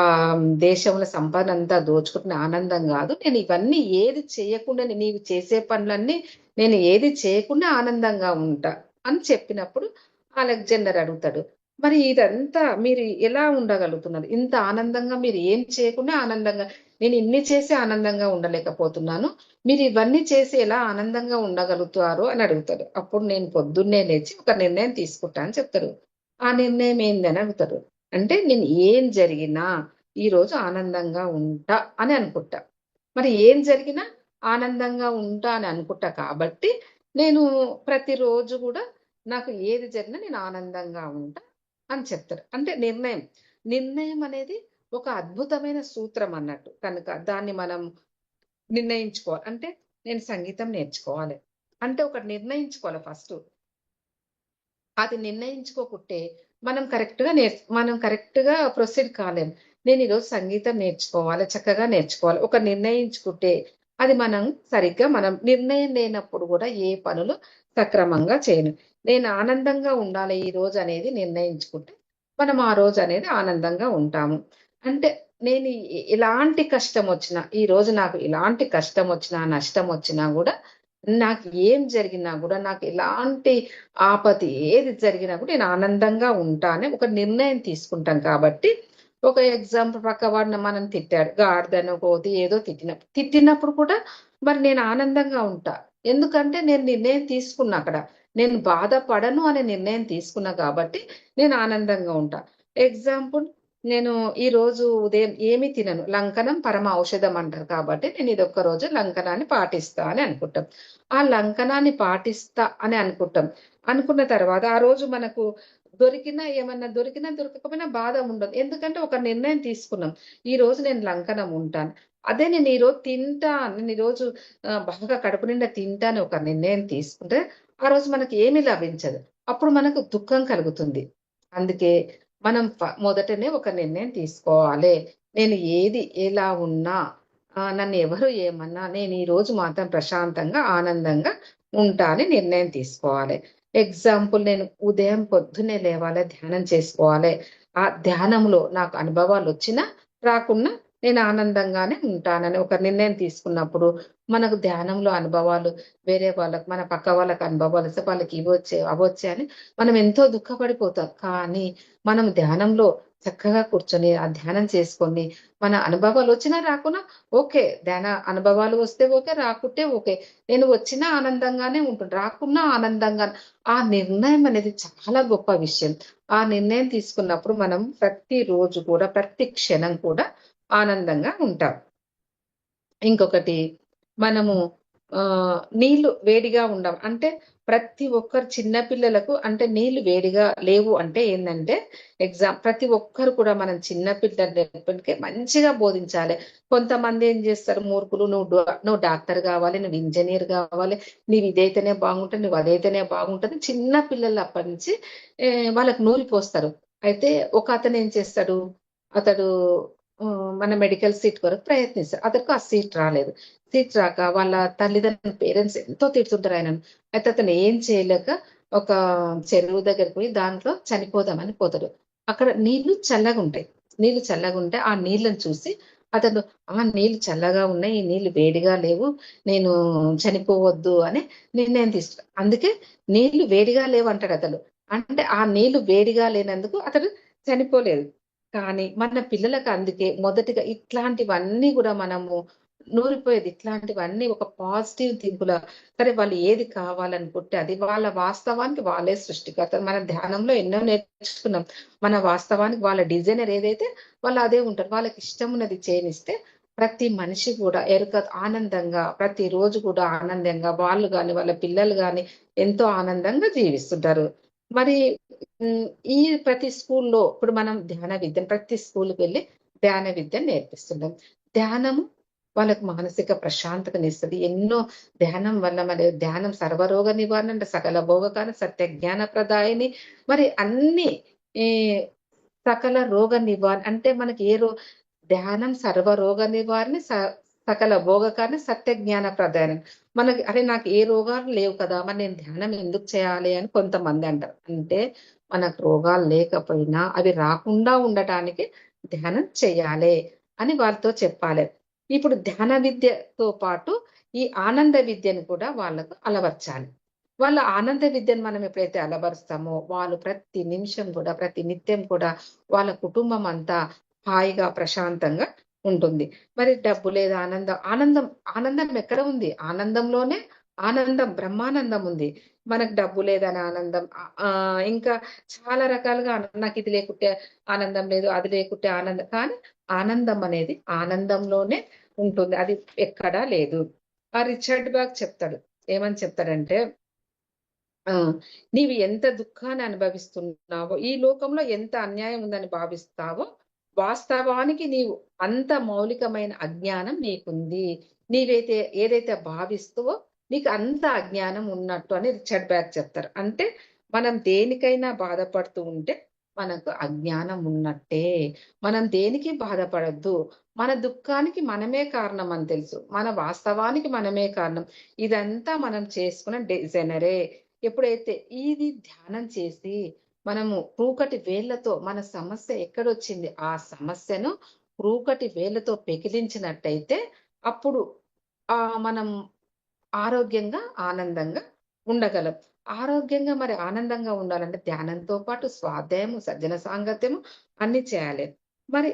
దేశంలో సంపద అంతా దోచుకుంటున్న ఆనందం కాదు, నేను ఇవన్నీ ఏది చేయకుండా, నీవు చేసే పనులన్నీ నేను ఏది చేయకుండా ఆనందంగా ఉంటా అని చెప్పినప్పుడు అలెగ్జాండర్ అడుగుతాడు, మరి ఇదంతా మీరు ఎలా ఉండగలుగుతున్నారు, ఇంత ఆనందంగా మీరు ఏం చేయకుండా ఆనందంగా, నేను ఇన్ని చేసి ఆనందంగా ఉండలేకపోతున్నాను, మీరు ఇవన్నీ చేసి ఎలా ఆనందంగా ఉండగలుగుతారు అని అడుగుతాడు. అప్పుడు నేను పొద్దున్నే లేచి ఒక నిర్ణయం తీసుకుంటా అని చెప్తాడు. ఆ నిర్ణయం ఏందని అడుగుతాడు. అంటే నేను ఏం జరిగినా ఈ రోజు ఆనందంగా ఉంటా అని అనుకుంటా. మరి ఏం జరిగినా ఆనందంగా ఉంటా అని అనుకుంటా కాబట్టి నేను ప్రతిరోజు కూడా నాకు ఏది జరిగినా నేను ఆనందంగా ఉంటా అని చెప్తారు. అంటే నిర్ణయం అనేది ఒక అద్భుతమైన సూత్రం అన్నట్టు కనుక దాన్ని మనం నిర్ణయించుకోవాలి. అంటే నేను సంగీతం నేర్చుకోవాలి అంటే ఒకటి నిర్ణయించుకోవాలి ఫస్ట్. అది నిర్ణయించుకోకుంటే మనం కరెక్ట్ గా ప్రొసీడ్ కాలేం. నేను ఈరోజు సంగీతం నేర్చుకోవాలి, చక్కగా నేర్చుకోవాలి ఒక నిర్ణయించుకుంటే అది మనం నిర్ణయం లేనప్పుడు కూడా ఏ పనులు సక్రమంగా చేయను. నేను ఆనందంగా ఉండాలి ఈ రోజు అనేది నిర్ణయించుకుంటే మనం ఆ రోజు అనేది ఆనందంగా ఉంటాము. అంటే నేను ఎలాంటి కష్టం వచ్చినా, ఈ రోజు నాకు ఎలాంటి కష్టం వచ్చినా, నష్టం వచ్చినా కూడా, నాకు ఏం జరిగినా కూడా, నాకు ఎలాంటి ఆపద ఏది జరిగినా కూడా నేను ఆనందంగా ఉంటానని ఒక నిర్ణయం తీసుకుంటాం. కాబట్టి ఒక ఎగ్జాంపుల్, పక్కవాడిని మనం తిట్టాడు, గాడిదను కోతి ఏదో తిట్టినప్పుడు కూడా మరి నేను ఆనందంగా ఉంటా. ఎందుకంటే నేను నిర్ణయం తీసుకున్నా, అక్కడ నేను బాధపడను అనే నిర్ణయం తీసుకున్నా కాబట్టి నేను ఆనందంగా ఉంటా. ఎగ్జాంపుల్, నేను ఈ రోజు ఉదయం ఏమి తినను, లంకనం పరమ ఔషధం అంటారు కాబట్టి నేను ఇది ఒక్క రోజు లంకనాన్ని పాటిస్తా అని అనుకుంటాం. ఆ లంకనాన్ని పాటిస్తా అని అనుకున్న తర్వాత ఆ రోజు మనకు ఏమన్నా దొరికినా దొరకకపోయినా బాధ ఉండదు. ఎందుకంటే ఒక నిర్ణయం తీసుకున్నాం, ఈ రోజు నేను లంకనం ఉంటాను. అదే నేను ఈరోజు నేను ఈరోజు బాగా కడుపు నిండా తింటాను ఒక నిర్ణయం తీసుకుంటే ఆ రోజు మనకి ఏమీ లభించదు, అప్పుడు మనకు దుఃఖం కలుగుతుంది. అందుకే మనం మొదటనే ఒక నిర్ణయం తీసుకోవాలి. నేను ఏది ఎలా ఉన్నా, నన్ను ఎవరు ఏమన్నా, నేను ఈ రోజు మాత్రం ప్రశాంతంగా ఆనందంగా ఉంటా అని నిర్ణయం తీసుకోవాలి. ఎగ్జాంపుల్, నేను ఉదయం పొద్దున్నే లేవాలి, ధ్యానం చేసుకోవాలి. ఆ ధ్యానంలో నాకు అనుభవాలు వచ్చినా రాకున్నా నేను ఆనందంగానే ఉంటానని ఒక నిర్ణయం తీసుకున్నప్పుడు, మనకు ధ్యానంలో అనుభవాలు వేరే వాళ్ళకి, మన పక్క వాళ్ళకి అనుభవాలు వస్తే వాళ్ళకి ఇవొచ్చే అవొచ్చే అని మనం ఎంతో దుఃఖపడిపోతాం. కానీ మనం ధ్యానంలో చక్కగా కూర్చొని ఆ ధ్యానం చేసుకొని, మన అనుభవాలు వచ్చినా రాకున్నా ఓకే. ధ్యాన అనుభవాలు వస్తే ఓకే, రాకుంటే ఓకే. నేను వచ్చినా ఆనందంగానే ఉంటున్నా, రాకున్నా ఆనందంగా. ఆ నిర్ణయం అనేది చాలా గొప్ప విషయం. ఆ నిర్ణయం తీసుకున్నప్పుడు మనం ప్రతిరోజు కూడా, ప్రతి క్షణం కూడా ఆనందంగా ఉంటాం. ఇంకొకటి, మనము నీళ్లు వేడిగా ఉండవు. అంటే ప్రతి ఒక్కరు చిన్న పిల్లలకు అంటే నీళ్లు వేడిగా లేవు అంటే ఏందంటే, ప్రతి ఒక్కరు కూడా మనం చిన్న పిల్లలకి మంచిగా బోధించాలి. కొంతమంది ఏం చేస్తారు మూర్ఖులు, నువ్వు డాక్టర్ కావాలి, నువ్వు ఇంజినీర్ కావాలి, నీవు ఇదైతేనే బాగుంటుంది, నువ్వు అదైతేనే బాగుంటుంది. చిన్న పిల్లలు అప్పటి నుంచి వాళ్ళకి నూరిపోస్తారు. అయితే ఒక అతను ఏం చేస్తాడు, అతడు మన మెడికల్ సీట్ కొరకు ప్రయత్నిస్తాడు. అతనికి ఆ సీట్ రాలేదు. సీట్ రాక వాళ్ళ తల్లిదండ్రులు, పేరెంట్స్ ఎంతో తిడుతుంటారు ఆయనను. అయితే అతను ఏం చేయలేక ఒక చెరువు దగ్గరికి పోయి దాంట్లో చనిపోదామని పోతాడు. అక్కడ నీళ్లు చల్లగుంటాయి. నీళ్లు చల్లగుంటే ఆ నీళ్ళని చూసి అతను, నీళ్లు చల్లగా ఉన్నాయి, ఈ నీళ్లు వేడిగా లేవు, నేను చనిపోవద్దు అని నిర్ణయం తీసుకున్నాడు. అందుకే నీళ్లు వేడిగా లేవు అంటాడు అతడు. అంటే ఆ నీళ్లు వేడిగా లేనందుకు అతడు చనిపోలేదు. కానీ మన పిల్లలకు అందుకే మొదటిగా ఇట్లాంటివన్నీ కూడా మనము నూరిపోయేది, ఇట్లాంటివన్నీ ఒక పాజిటివ్ థింకుల, సరే వాళ్ళు ఏది కావాలనుకుంటే అది, వాళ్ళ వాస్తవానికి వాళ్ళే సృష్టికర్తలు. మన ధ్యానంలో ఎన్నో నేర్చుకున్నాం. మన వాస్తవానికి వాళ్ళ డిజైనర్ ఏదైతే వాళ్ళు అదే ఉంటారు. వాళ్ళకి ఇష్టం ఉన్నది చేయనిస్తే ప్రతి మనిషి కూడా ఆనందంగా, ప్రతి రోజు కూడా ఆనందంగా వాళ్ళు గాని, వాళ్ళ పిల్లలు గాని ఎంతో ఆనందంగా జీవిస్తుంటారు. మరి ఈ ప్రతి స్కూల్లో ఇప్పుడు మనం ధ్యాన విద్యను ప్రతి స్కూల్కి వెళ్ళి ధ్యాన విద్యను నేర్పిస్తున్నాం. ధ్యానము వాళ్ళకు మానసిక ప్రశాంతతనిస్తది. ఎన్నో ధ్యానం వల్ల మరి ధ్యానం సర్వరోగ నివారణ అంటే సకల భోగకాన సత్య జ్ఞాన ప్రదాయిని, మరి అన్ని ఈ సకల రోగ నివారణ అంటే మనకి ధ్యానం సర్వరోగ నివారణ, సకల భోగకాన్ని సత్య జ్ఞాన ప్రదానం. మనకి అరే నాకు ఏ రోగాలు లేవు కదా, మరి నేను ధ్యానం ఎందుకు చేయాలి అని కొంతమంది అంటారు. అంటే మనకు రోగాలు లేకపోయినా అవి రాకుండా ఉండటానికి ధ్యానం చేయాలి అని వాళ్ళతో చెప్పాలి. ఇప్పుడు ధ్యాన విద్యతో పాటు ఈ ఆనంద విద్యను కూడా వాళ్ళకు అలవర్చాలి. వాళ్ళ ఆనంద విద్యను మనం ఎప్పుడైతే అలవరుస్తామో, వాళ్ళు ప్రతి నిమిషం కూడా, ప్రతి నిత్యం కూడా వాళ్ళ కుటుంబం అంతా హాయిగా ప్రశాంతంగా ఉంటుంది. మరి డబ్బు లేదా ఆనందం ఎక్కడ ఉంది? ఆనందంలోనే ఆనందం, బ్రహ్మానందం ఉంది. మనకు డబ్బు లేదని ఆనందం, ఇంకా చాలా రకాలుగా నాకు ఇది లేకుంటే ఆనందం లేదు, అది లేకుంటే ఆనందం. కానీ ఆనందం అనేది ఆనందంలోనే ఉంటుంది. అది ఎక్కడా లేదు. ఆ రిచర్డ్ బాగ్ చెప్తాడు. ఏమని చెప్తాడంటే, నీవు ఎంత దుఃఖాన్ని అనుభవిస్తున్నావో, ఈ లోకంలో ఎంత అన్యాయం ఉందని భావిస్తావో, వాస్తవానికి నీవు అంత మౌలికమైన అజ్ఞానం నీకుంది. ఏదైతే భావిస్తావో నీకు అంత అజ్ఞానం ఉన్నట్టు అని రిచర్డ్ బ్యాగ్ చెప్తారు. అంటే మనం దేనికైనా బాధపడుతూ ఉంటే మనకు అజ్ఞానం ఉన్నట్టే. మనం దేనికి బాధపడద్దు. మన దుఃఖానికి మనమే కారణం అని తెలుసు. మన వాస్తవానికి మనమే కారణం. ఇదంతా మనం చేసుకున్న డిజైనరే. ఎప్పుడైతే ఇది ధ్యానం చేసి మనము కూకటి వేళ్లతో మన సమస్య ఎక్కడొచ్చింది ఆ సమస్యను కూకటి వేళ్లతో పెకిలించినట్టయితే అప్పుడు మనం ఆరోగ్యంగా, ఆనందంగా ఉండగలం. ఆరోగ్యంగా మరి ఆనందంగా ఉండాలంటే ధ్యానంతో పాటు స్వాధ్యాయము, సజ్జన సాంగత్యము అన్ని చేయాలి. మరి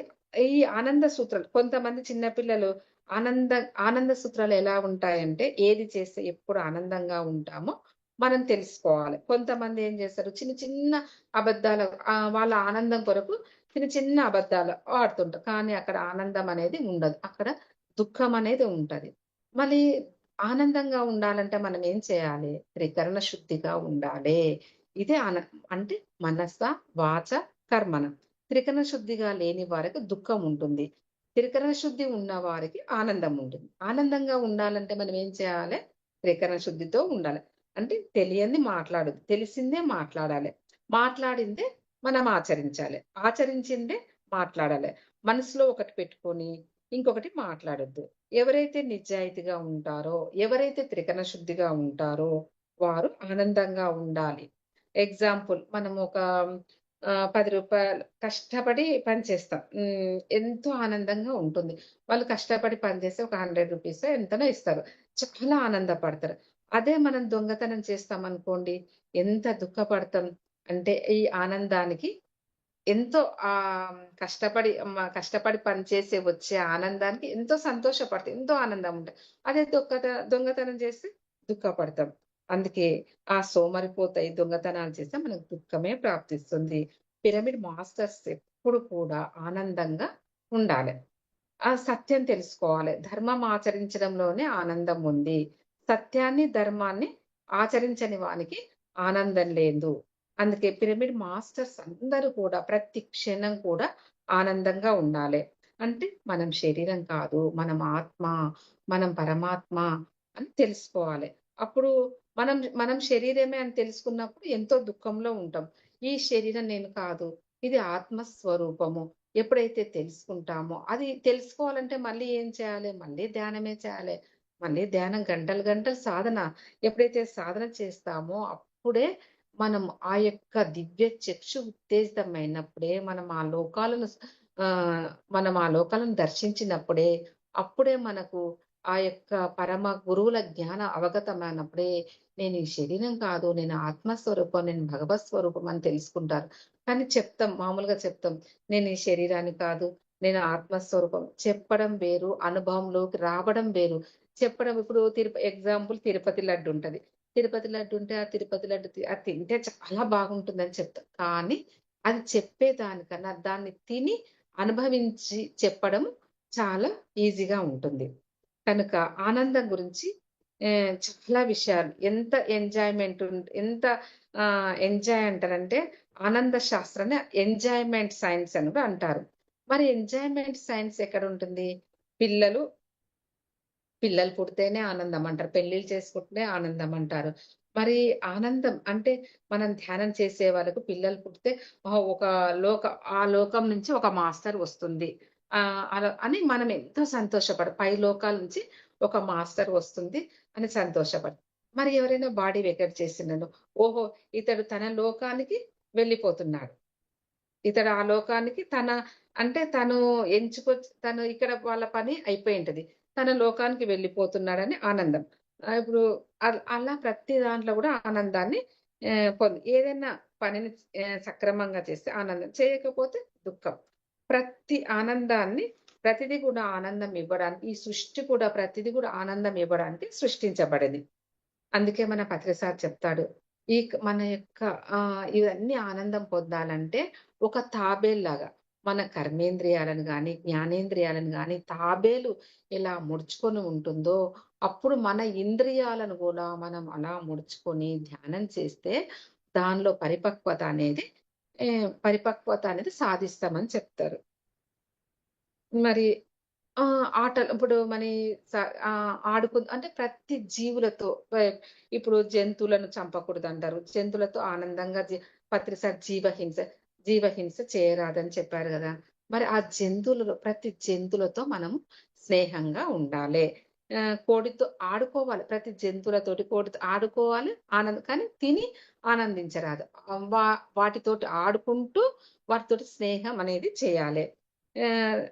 ఈ ఆనంద సూత్రాలు, కొంతమంది చిన్నపిల్లలు ఆనంద సూత్రాలు ఎలా ఉంటాయంటే, ఏది చేస్తే ఎప్పుడు ఆనందంగా ఉంటామో మనం తెలుసుకోవాలి. కొంతమంది ఏం చేస్తారు, చిన్న చిన్న అబద్ధాలు, వాళ్ళ ఆనందం కొరకు చిన్న చిన్న అబద్ధాలు ఆడుతుంటారు. కానీ అక్కడ ఆనందం అనేది ఉండదు. అక్కడ దుఃఖం అనేది ఉంటది. మళ్ళీ ఆనందంగా ఉండాలంటే మనం ఏం చేయాలి? త్రికరణ శుద్ధిగా ఉండాలి. ఇదే అంటే మనస, వాచ, కర్మణ. త్రికరణ శుద్ధిగా లేని వారికి దుఃఖం ఉంటుంది. త్రికరణ శుద్ధి ఉన్న వారికి ఆనందం ఉంటుంది. ఆనందంగా ఉండాలంటే మనం ఏం చేయాలి? త్రికరణ శుద్ధితో ఉండాలి. అంటే తెలియంది మాట్లాడదు, తెలిసిందే మాట్లాడాలి. మాట్లాడిందే మనం ఆచరించాలి. ఆచరించిందే మాట్లాడాలి. మనసులో ఒకటి పెట్టుకొని ఇంకొకటి మాట్లాడొద్దు. ఎవరైతే నిజాయితీగా ఉంటారో, ఎవరైతే త్రికరణ శుద్ధిగా ఉంటారో వారు ఆనందంగా ఉండాలి. ఎగ్జాంపుల్ మనం ఒక రూ. 10 కష్టపడి పని చేస్తాం. ఎంతో ఆనందంగా ఉంటుంది. వాళ్ళు కష్టపడి పని చేసి ఒక రూ. 100 ఎంతనో ఇస్తారు. చాలా ఆనందపడతారు. అదే మనం దొంగతనం చేస్తామనుకోండి, ఎంత దుఃఖపడతాం. అంటే ఈ ఆనందానికి ఎంతో కష్టపడి పని చేసి వచ్చే ఆనందానికి ఎంతో సంతోషపడతాం. ఎంతో ఆనందం ఉంటది. అదే దొంగతనం చేస్తే దుఃఖపడతాం. అందుకే ఆ సోమరిపోతయి దొంగతనాలు చేస్తే మనకు దుఃఖమే ప్రాప్తిస్తుంది. పిరమిడ్ మాస్టర్స్ ఎప్పుడు కూడా ఆనందంగా ఉండాలి. ఆ సత్యం తెలుసుకోవాలి. ధర్మం ఆచరించడంలోనే ఆనందం ఉంది. సత్యాన్ని, ధర్మాన్ని ఆచరించని వానికి ఆనందం లేదు. అందుకే పిరమిడ్ మాస్టర్స్ అందరూ కూడా ప్రతి క్షణం కూడా ఆనందంగా ఉండాలి. అంటే మనం శరీరం కాదు, మనం ఆత్మ, మనం పరమాత్మ అని తెలుసుకోవాలి. అప్పుడు మనం మనం శరీరమే అని తెలుసుకున్నప్పుడు ఎంతో దుఃఖంలో ఉంటాం. ఈ శరీరం నేను కాదు. ఇది ఆత్మ స్వరూపము. ఎప్పుడైతే తెలుసుకుంటామో, అది తెలుసుకోవాలంటే మళ్ళీ ఏం చేయాలి? మళ్ళీ ధ్యానమే చేయాలి. మళ్ళీ ధ్యానం గంటలు గంటలు సాధన. ఎప్పుడైతే సాధన చేస్తామో అప్పుడే మనం ఆ యొక్క దివ్య చక్షు ఉత్తేజితమైనప్పుడే మనం ఆ లోకాలను దర్శించినప్పుడే, అప్పుడే మనకు ఆ యొక్క పరమ గురువుల జ్ఞాన అవగతమైనప్పుడే నేను ఈ శరీరం కాదు, నేను ఆత్మస్వరూపం, నేను భగవత్ స్వరూపం అని తెలుసుకుంటారు. కానీ మామూలుగా చెప్తాం. నేను ఈ శరీరాన్ని కాదు, నేను ఆత్మస్వరూపం. చెప్పడం వేరు, అనుభవంలోకి రావడం వేరు. చెప్పడం ఇప్పుడు ఎగ్జాంపుల్ తిరుపతి లడ్డు ఉంటది. తిరుపతి లడ్డు ఉంటే ఆ తిరుపతి లడ్డు అది తింటే చాలా బాగుంటుందని చెప్తాం. కానీ అది చెప్పేదానికన్నా దాన్ని తిని అనుభవించి చెప్పడం చాలా ఈజీగా ఉంటుంది. కనుక ఆనందం గురించి చాలా విషయాలు ఎంత ఎంజాయ్ అంటారంటే ఆనంద శాస్త్రాన్ని ఎంజాయ్‌మెంట్ సైన్స్ అని కూడా అంటారు. మరి ఎంజాయ్‌మెంట్ సైన్స్ ఎక్కడుంటుంది? పిల్లలు పిల్లలు పుడితేనే ఆనందం అంటారు. పెళ్ళిళ్ళు చేసుకుంటేనే ఆనందం అంటారు. మరి ఆనందం అంటే మనం ధ్యానం చేసే వాళ్ళకు పిల్లలు పుడితే ఒక ఆ లోకం నుంచి ఒక మాస్టర్ వస్తుంది. అలా అని మనం ఎంతో పై లోకాల నుంచి ఒక మాస్టర్ వస్తుంది అని మరి ఎవరైనా బాడీ వెకేట్ చేసినను, ఓహో! ఇతడు తన లోకానికి వెళ్ళిపోతున్నాడు. ఇతడు ఆ లోకానికి అంటే తను ఇక్కడ వాళ్ళ పని అయిపోయింటది. తన లోకానికి వెళ్ళిపోతున్నాడని ఆనందం. ఇప్పుడు అలా ప్రతి దాంట్లో గూడా ఆనందాన్ని ఏదైనా పనిని సక్రమంగా చేస్తే ఆనందం, చేయకపోతే దుఃఖం. ప్రతి ఆనందాన్ని ప్రతిది కూడా ఆనందం ఇవ్వడానికి ఈ సృష్టి కూడా ప్రతిది కూడా ఆనందం ఇవ్వడానికి సృష్టించబడింది. అందుకే మన పత్రిసార్ చెప్తాడు. మన యొక్క ఇవన్నీ ఆనందం పొందాలంటే ఒక తాబేలులాగా మన కర్మేంద్రియాలను గాని, జ్ఞానేంద్రియాలను గాని తాబేలు ఎలా ముడుచుకొని ఉంటుందో, అప్పుడు మన ఇంద్రియాలను గూడా మనం అలా ముడుచుకొని ధ్యానం చేస్తే దానిలో పరిపక్వత అనేది సాధిస్తామని చెప్తారు. మరి ఆటలు ఇప్పుడు అంటే ప్రతి జీవులతో ఇప్పుడు జంతువులను చంపకూడదంటారు. జంతువులతో ఆనందంగా పత్రిసారి జీవహింస చేయరాదని చెప్పారు గదా! మరి ఆ ప్రతి జంతువులతో మనం స్నేహంగా ఉండాలే. కోడితో ఆడుకోవాలి. ప్రతి జంతువులతోటి కోడితో ఆడుకోవాలి. కానీ తిని ఆనందించరాదు. వాటితోటి ఆడుకుంటూ వాటితోటి స్నేహం అనేది చేయాలి. ఆహ్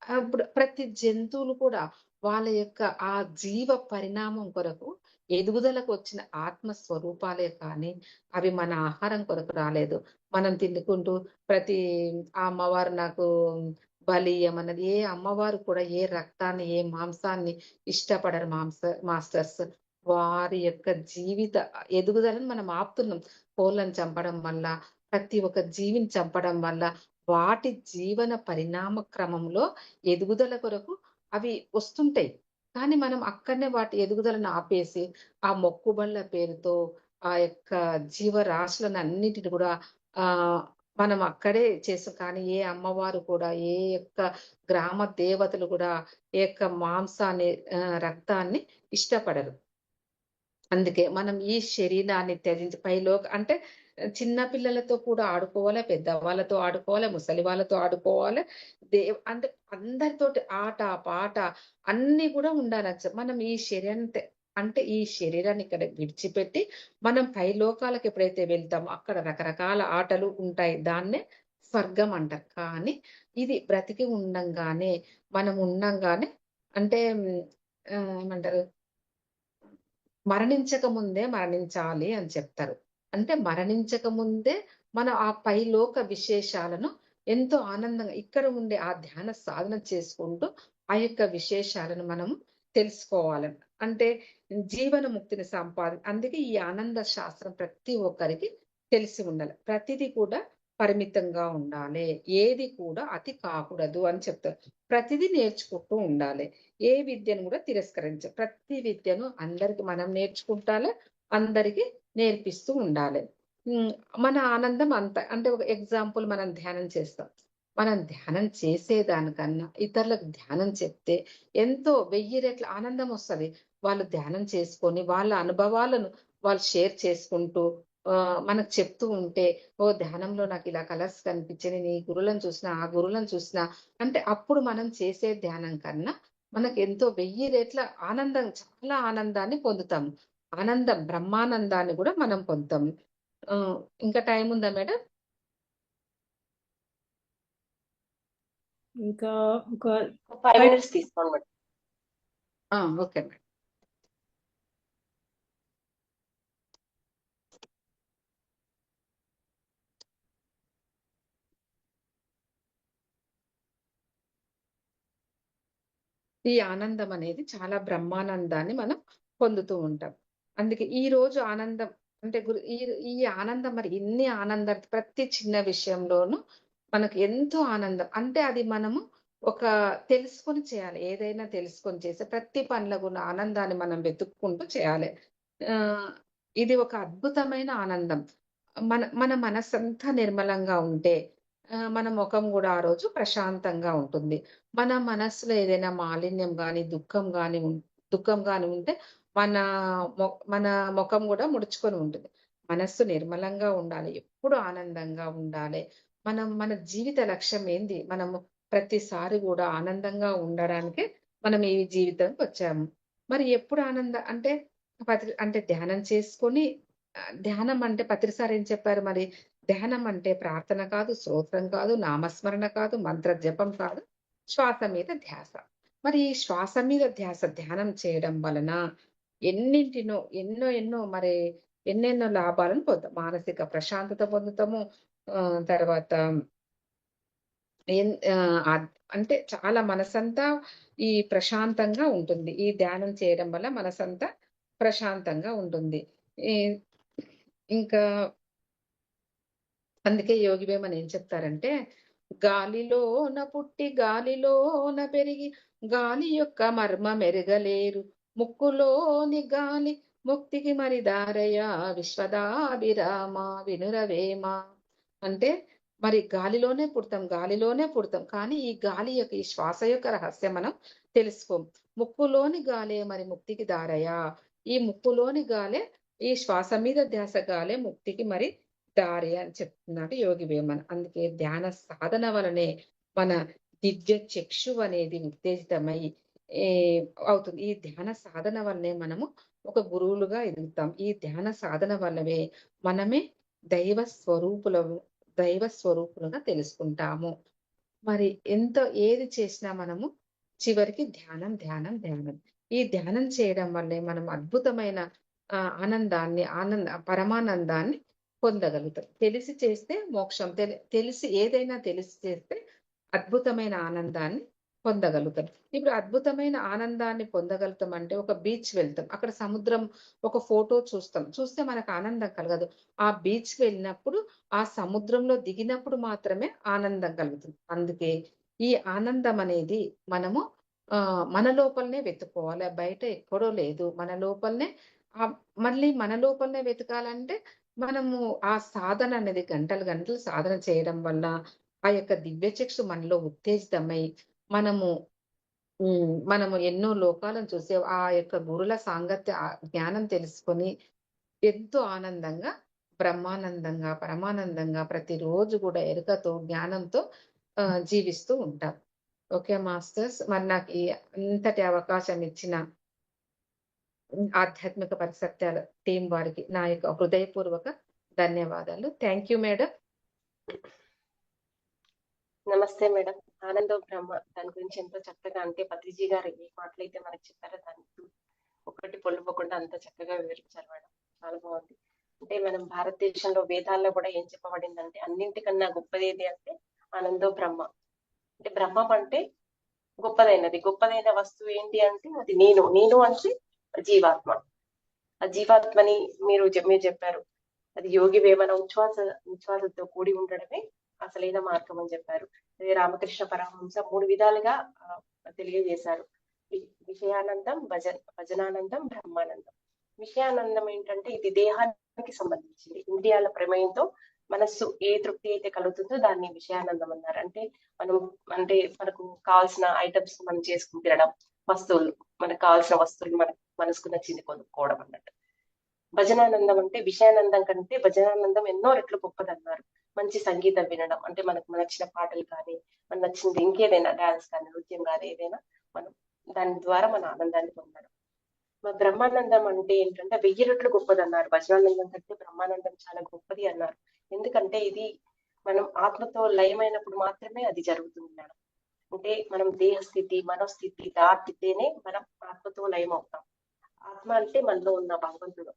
అప్పుడు ప్రతి జంతువులు కూడా వాళ్ళ యొక్క ఆ జీవ పరిణామం కొరకు ఎదుగుదలకు వచ్చిన ఆత్మ స్వరూపాలే కానీ, అవి మన ఆహారం కొరకు రాలేదు. మనం తినుకుంటూ ప్రతి ఆ అమ్మవారు నాకు బలి ఇయ్యమన్నది. ఏ అమ్మవారు కూడా ఏ రక్తాన్ని, ఏ మాంసాన్ని ఇష్టపడరు మాస్టర్స్. వారి యొక్క జీవిత ఎదుగుదలను మనం ఆపుతున్నాం. కోళ్ళను చంపడం వల్ల, ప్రతి ఒక్క జీవిని చంపడం వల్ల వాటి జీవన పరిణామ క్రమంలో ఎదుగుదల కొరకు అవి వస్తుంటాయి. కానీ మనం అక్కడనే వాటి ఎదుగుదలను ఆపేసి, ఆ మొక్కుబళ్ళ పేరుతో ఆ యొక్క జీవరాశులనన్నిటిని కూడా మనం అక్కడే చేసాం. కానీ ఏ అమ్మవారు కూడా, ఏ యొక్క గ్రామ దేవతలు కూడా ఏ యొక్క మాంసాన్ని, రక్తాన్ని ఇష్టపడరు. అందుకే మనం ఈ శరీరాన్ని త్యజించి అంటే చిన్న పిల్లలతో కూడా ఆడుకోవాలి, పెద్దవాళ్ళతో ఆడుకోవాలి, ముసలి వాళ్ళతో ఆడుకోవాలి. అంటే అందరితోటి ఆట, పాట అన్నీ కూడా ఉండాలి. మనం ఈ శరీరాన్ని అంటే ఈ శరీరాన్ని ఇక్కడ విడిచిపెట్టి మనం పైలోకాలకు ఎప్పుడైతే వెళ్తామో అక్కడ రకరకాల ఆటలు ఉంటాయి. దాన్నే స్వర్గం అంటారు. కానీ ఇది బ్రతికి ఉండంగానే మనం ఉండంగానే అంటే ఏమంటారు, మరణించక ముందే మరణించాలి అని చెప్తారు. అంటే మరణించక ముందే మనం ఆ పైలోక విశేషాలను ఎంతో ఆనందంగా ఇక్కడ ఉండే ఆ ధ్యాన సాధన చేసుకుంటూ ఆ యొక్క విశేషాలను మనము తెలుసుకోవాలని. అంటే జీవన ముక్తిని అందుకే ఈ ఆనంద శాస్త్రం ప్రతి ఒక్కరికి తెలిసి ఉండాలి. ప్రతిదీ కూడా పరిమితంగా ఉండాలి. ఏది కూడా అతి కాకూడదు అని చెప్తారు. ప్రతిదీ నేర్చుకుంటూ ఉండాలి. ఏ విద్యను కూడా ప్రతి విద్యను అందరికి మనం నేర్చుకుంటాలి, అందరికి నేర్పిస్తూ ఉండాలి. మన ఆనందం అంత అంటే ఒక ఎగ్జాంపుల్ మనం ధ్యానం చేస్తాం. మనం ధ్యానం చేసేదానికన్నా ఇతరులకు ధ్యానం చెప్తే ఎంతో 1000 రెట్ల ఆనందం వస్తది. వాళ్ళు ధ్యానం చేసుకొని వాళ్ళ అనుభవాలను వాళ్ళు షేర్ చేసుకుంటూ మనకు చెప్తూ ఉంటే, ఓహ్! ధ్యానంలో నాకు ఇలా కలర్స్ కనిపించినాయి. నీ గురువులను చూసినా, ఆ గురువులను చూసినా అంటే అప్పుడు మనం చేసే ధ్యానం కన్నా మనకెంతో 1000 రెట్ల ఆనందం, చాలా ఆనందాన్ని పొందుతాము. బ్రహ్మానందాన్ని గూడా మనం పొందుతాము. ఇంకా టైం ఉందా మేడం? ఇంకా ఒక 5 మినిట్స్ తీసుకోండి మేడం. Okay madam. ఈ ఆనందం అనేది చాలా బ్రహ్మానందాన్ని మనం పొందుతూ ఉంటాం. అందుకే ఈ రోజు ఆనందం అంటే ఈ ఆనందం మరి ఇన్ని ఆనందం ప్రతి చిన్న విషయంలోనూ మనకు ఎంతో ఆనందం. అంటే అది మనము ఒక తెలుసుకొని చేయాలి. ఏదైనా తెలుసుకొని చేసే ప్రతి పనిలో ఉన్న ఆనందాన్ని మనం వెతుక్కుంటూ చేయాలి. ఆహ్, ఇది ఒక అద్భుతమైన ఆనందం. మన మన మనస్సంతా నిర్మలంగా ఉంటే మన ముఖం గూడా ఆ రోజు ప్రశాంతంగా ఉంటుంది. మన మనస్సులో ఏదైనా మాలిన్యం గాని, దుఃఖం గాని ఉంటే మన మన మొఖం గూడా ముడుచుకొని ఉంటుంది. మనస్సు నిర్మలంగా ఉండాలి. ఎప్పుడు ఆనందంగా ఉండాలి. మన జీవిత లక్ష్యం ఏంది? మనము ప్రతిసారి గూడా ఆనందంగా ఉండడానికే మనం ఈ జీవితంకొచ్చాము. మరి ఎప్పుడు అంటే అంటే ధ్యానం చేసుకొని ధ్యానం అంటే పత్రిసారి ఏం చెప్పారు మరి? ధ్యానం అంటే ప్రార్థన కాదు, స్తోత్రం కాదు, నామస్మరణ కాదు, మంత్ర జపం కాదు, శ్వాస మీద ధ్యాస. మరి ఈ శ్వాస మీద ధ్యాస ధ్యానం చేయడం వలన ఎన్నో మరి ఎన్నెన్నో లాభాలను పొందుతాం. మానసిక ప్రశాంతత పొందుతాము. తర్వాత అంటే చాలా మనసంతా ఈ ప్రశాంతంగా ఉంటుంది. ఈ ధ్యానం చేయడం వల్ల మనసంతా ప్రశాంతంగా ఉంటుంది. ఈ ఇంకా అందుకే యోగి వేమన్ ఏం చెప్తారంటే, గాలిలోన పుట్టి గాలిలోన పెరిగి గాలి యొక్క మర్మమెరుగలేరు. ముక్కులోని గాలి ముక్తికి మరి దారయ విశ్వదాభిరామ వినురవేమ. అంటే మరి గాలిలోనే పుడతాం. కానీ ఈ గాలి యొక్క ఈ శ్వాస యొక్క రహస్యం మనం తెలుసుకోం. ముక్కులోని గాలే మరి ముక్తికి దారయ. ఈ ముక్కులోని గాలే ఈ శ్వాస మీద ధ్యాస గాలే ముక్తికి మరి దారి అని చెప్తున్నాడు యోగి వేమన్. అందుకే ధ్యాన సాధన వలనే మన దివ్య చక్షువు అనేది ఉత్తేజితమై ఏ అవుతుంది. ఈ ధ్యాన సాధన వల్లనే మనము ఒక గురువులుగా ఎదుగుతాం. ఈ ధ్యాన సాధన వల్లవే మనమే దైవ స్వరూపులుగా తెలుసుకుంటాము. మరి ఏది చేసినా మనము చివరికి ధ్యానం. ఈ ధ్యానం చేయడం వల్లే మనం అద్భుతమైన పరమానందాన్ని పొందగలుగుతాం. తెలిసి చేస్తే మోక్షం. ఏదైనా తెలిసి చేస్తే అద్భుతమైన ఆనందాన్ని పొందగలుగుతాం. ఇప్పుడు అద్భుతమైన ఆనందాన్ని పొందగలుగుతాం అంటే ఒక బీచ్ వెళ్తాం. అక్కడ సముద్రం ఒక ఫోటో చూస్తాం. చూస్తే మనకు ఆనందం కలగదు. ఆ బీచ్‌కి వెళ్ళినప్పుడు ఆ సముద్రంలో దిగినప్పుడు మాత్రమే ఆనందం కలుగుతుంది. అందుకే ఈ ఆనందం అనేది మనము మన లోపలనే వెతుక్కోవాలి. బయట ఎక్కడో లేదు. మన లోపలనే మళ్ళీ మన లోపలనే వెతకాలంటే మనము ఆ సాధన అనేది గంటలు సాధన చేయడం వల్ల ఆ యొక్క దివ్యచక్షు మనలో ఉత్తేజితమై మనము ఎన్నో లోకాలను చూసి ఆ యొక్క గురుల జ్ఞానం తెలుసుకొని ఎంతో ఆనందంగా బ్రహ్మానందంగా పరమానందంగా ప్రతిరోజు కూడా ఎరుకతో జ్ఞానంతో జీవిస్తూ ఉంటాం. ఓకే మాస్టర్స్, మరి నాకు ఈ అంతటి అవకాశం ఇచ్చిన ఆధ్యాత్మిక పరిసత్యాల టీం వారికి నా యొక్క హృదయపూర్వక ధన్యవాదాలు. Thank you madam. నమస్తే మేడం. ఆనందం బ్రహ్మ దాని గురించి ఎంతో చక్కగా, అంటే పత్రిజీ గారు ఏ మాటలైతే మనకి చెప్పారో దాన్ని ఒకటి పొల్లుపోకుండా అంత చక్కగా వివరించారు మేడం. చాలా బాగుంది. అంటే మనం భారతదేశంలో వేదాల్లో కూడా ఏం చెప్పబడిందంటే అన్నింటికన్నా గొప్పది ఏది అంటే ఆనందో బ్రహ్మ. అంటే బ్రహ్మం అంటే గొప్పదైన వస్తువు ఏంటి అంటే అది నేను అంటే జీవాత్మ. ఆ జీవాత్మని మీరు చెప్పారు, అది యోగి వేమన ఉచ్ఛ్వాసతో కూడి ఉండడమే అసలైన మార్గం అని చెప్పారు. అదే రామకృష్ణ పరమహంస 3 విధాలుగా తెలియజేశారు. విషయానందం, భజనానందం, బ్రహ్మానందం. విషయానందం ఏంటంటే ఇది దేహానికి సంబంధించింది. ఇంద్రియాల ప్రమేయంతో మనస్సు ఏ తృప్తి అయితే కలుగుతుందో దాన్ని విషయానందం అన్నారు. అంటే మనకు కావాల్సిన ఐటమ్స్ మనం చేసుకుని తినడం, వస్తువులు, మనకు కావాల్సిన వస్తువులు మనసుకు నచ్చింది కొనుక్కోవడం అన్నట్టు. భజనానందం అంటే విషయానందం కంటే భజనానందం ఎన్నో రెట్లు గొప్పదన్నారు. మంచి సంగీతం వినడం, అంటే మనకు నచ్చిన పాటలు కానీ, మనకు నచ్చింది ఇంకేదైనా డాన్స్ కానీ, నృత్యం కానీ ఏదైనా మనం దాని ద్వారా మన ఆనందాన్ని పొందడం. బ్రహ్మానందం అంటే ఏంటంటే 1000 రెట్లు గొప్పదన్నారు. భజనానందం కంటే బ్రహ్మానందం చాలా గొప్పది అన్నారు. ఎందుకంటే ఇది మనం ఆత్మతో లయమైనప్పుడు మాత్రమే అది జరుగుతుంది మేడం. అంటే మనం దేహస్థితి, మనోస్థితి దాటితేనే మనం ఆత్మతో లయం అవుతాం. ఆత్మ అంటే మనలో ఉన్న భగవంతుడు.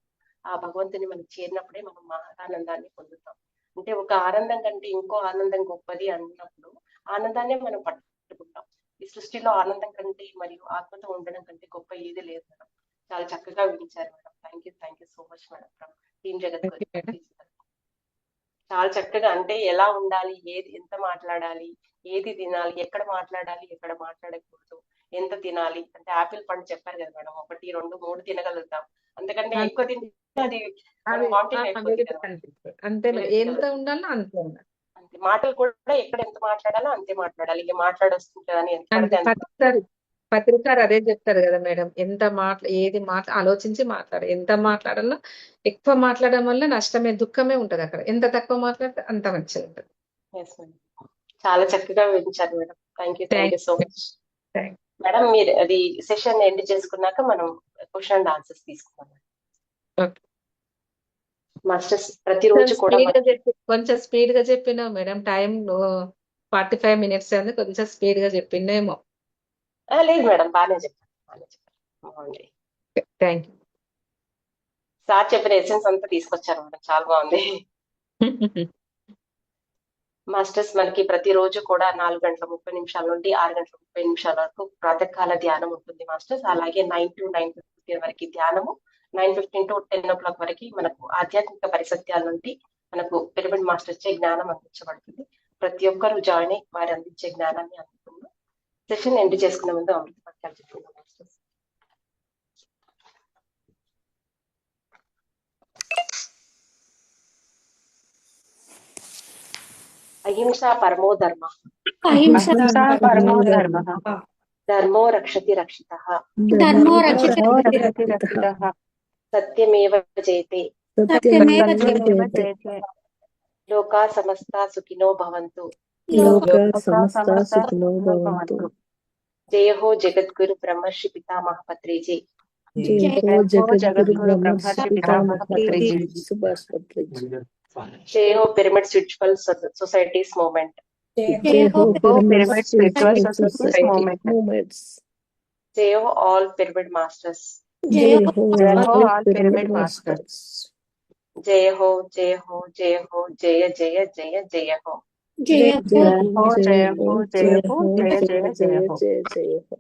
ఆ భగవంతుని మనం చేరినప్పుడే మనం మహానందాన్ని పొందుతాం. అంటే ఒక ఆనందం కంటే ఇంకో ఆనందం గొప్పది అన్నప్పుడు ఆనందాన్ని మనం పట్టుకుంటాం. ఈ సృష్టిలో ఆనందం కంటే మరియు ఆత్మతో ఉండడం కంటే గొప్ప ఏది లేదు మేడం. చాలా చక్కగా వివరించారు madam. Thank you so much madam from team Jagadguru. చాలా చక్కగా, అంటే ఎలా ఉండాలి, ఎంత మాట్లాడాలి, ఏది తినాలి, ఎక్కడ మాట్లాడాలి, ఎక్కడ మాట్లాడకూడదు, ఎంత తినాలి, అంటే ఆపిల్ పండు చెప్పారు కదా మేడం, 1, 2, 3 తినగలుగుతాం. అంతకంటే ఎక్కువ తింటే అది అంతే, ఎంత ఉండాలో అంతే ఉండాలి. అంతే మాటలు కూడా ఎక్కడ ఎంత మాట్లాడాలో అంతే మాట్లాడాలి. ఇక మాట్లాడొస్తుంటదని పత్రికారు అదే చెప్తారు కదా మేడం, ఏది ఆలోచించి మాట్లాడాలి. ఎంత మాట్లాడాలో, ఎక్కువ మాట్లాడడం వల్ల నష్టమే, దుఃఖమే ఉంటది అక్కడ. ఎంత తక్కువ మాట్లాడితే అంత మంచిగా ఉంటుంది. చాలా చక్కగా వివరించారు madam. Thank you so much madam. మీరు అది సెషన్ ఎండ్ చేసుకున్నాక మనం క్వశ్చన్ అండ్ ఆన్సర్స్ తీసుకున్నాం. మాస్టర్స్ ప్రతిరోజు కూడా కొంచెం స్పీడ్ గా చెప్పినా మేడం, టైం 45 minutes అని కొంచెం స్పీడ్ గా చెప్పిందేమో. లేదు మేడం, బాగానే చెప్పారు. Thank you. సార్ చెప్పిన ఎసెన్స్ అంతా తీసుకొచ్చారు మేడం, చాలా బాగుంది. మాస్టర్స్ మనకి ప్రతిరోజు కూడా 4:30 నుండి 6:30 వరకు ప్రాతకాల ధ్యానం ఉంటుంది మాస్టర్స్. అలాగే 9 to 9:15 వరకు ధ్యానము, 9:15 to 10 o'clock వరకు మనకు ఆధ్యాత్మిక పరిసత్యాల నుండి మనకు పిరమిడ్ మాస్టర్ చే జ్ఞానం అందించబడుతుంది. ప్రతి ఒక్కరూ జాయిన్ అయ్యి వారు అందించే జ్ఞానాన్ని అందుకుందాం. సెషన్ ఎండ్ చేసుకునే ముందు అమృత వాక్యాలు చెప్తున్నాం మాస్టర్స్. అహింసా పరమో ధర్మ, ధర్మో రక్షతి రక్షితః, సత్యమేవ జయతే, లోకా సమస్తా సుఖినో భవంతు. జయ హో జగద్గురు బ్రహ్మర్షి పితామహ పత్రిజీ. జయ హో పిరమిడ్ స్పిరిచువల్ సొసైటీస్ మూవ్మెంట్. జయ హో ఆల్ పిరమిడ్ మాస్టర్స్. జయ హో జయ హో జయ హో జయ హో జయ జయ జయ జయ హో. జయ హో జయ హో జయ హో జయ జయ జయ హో.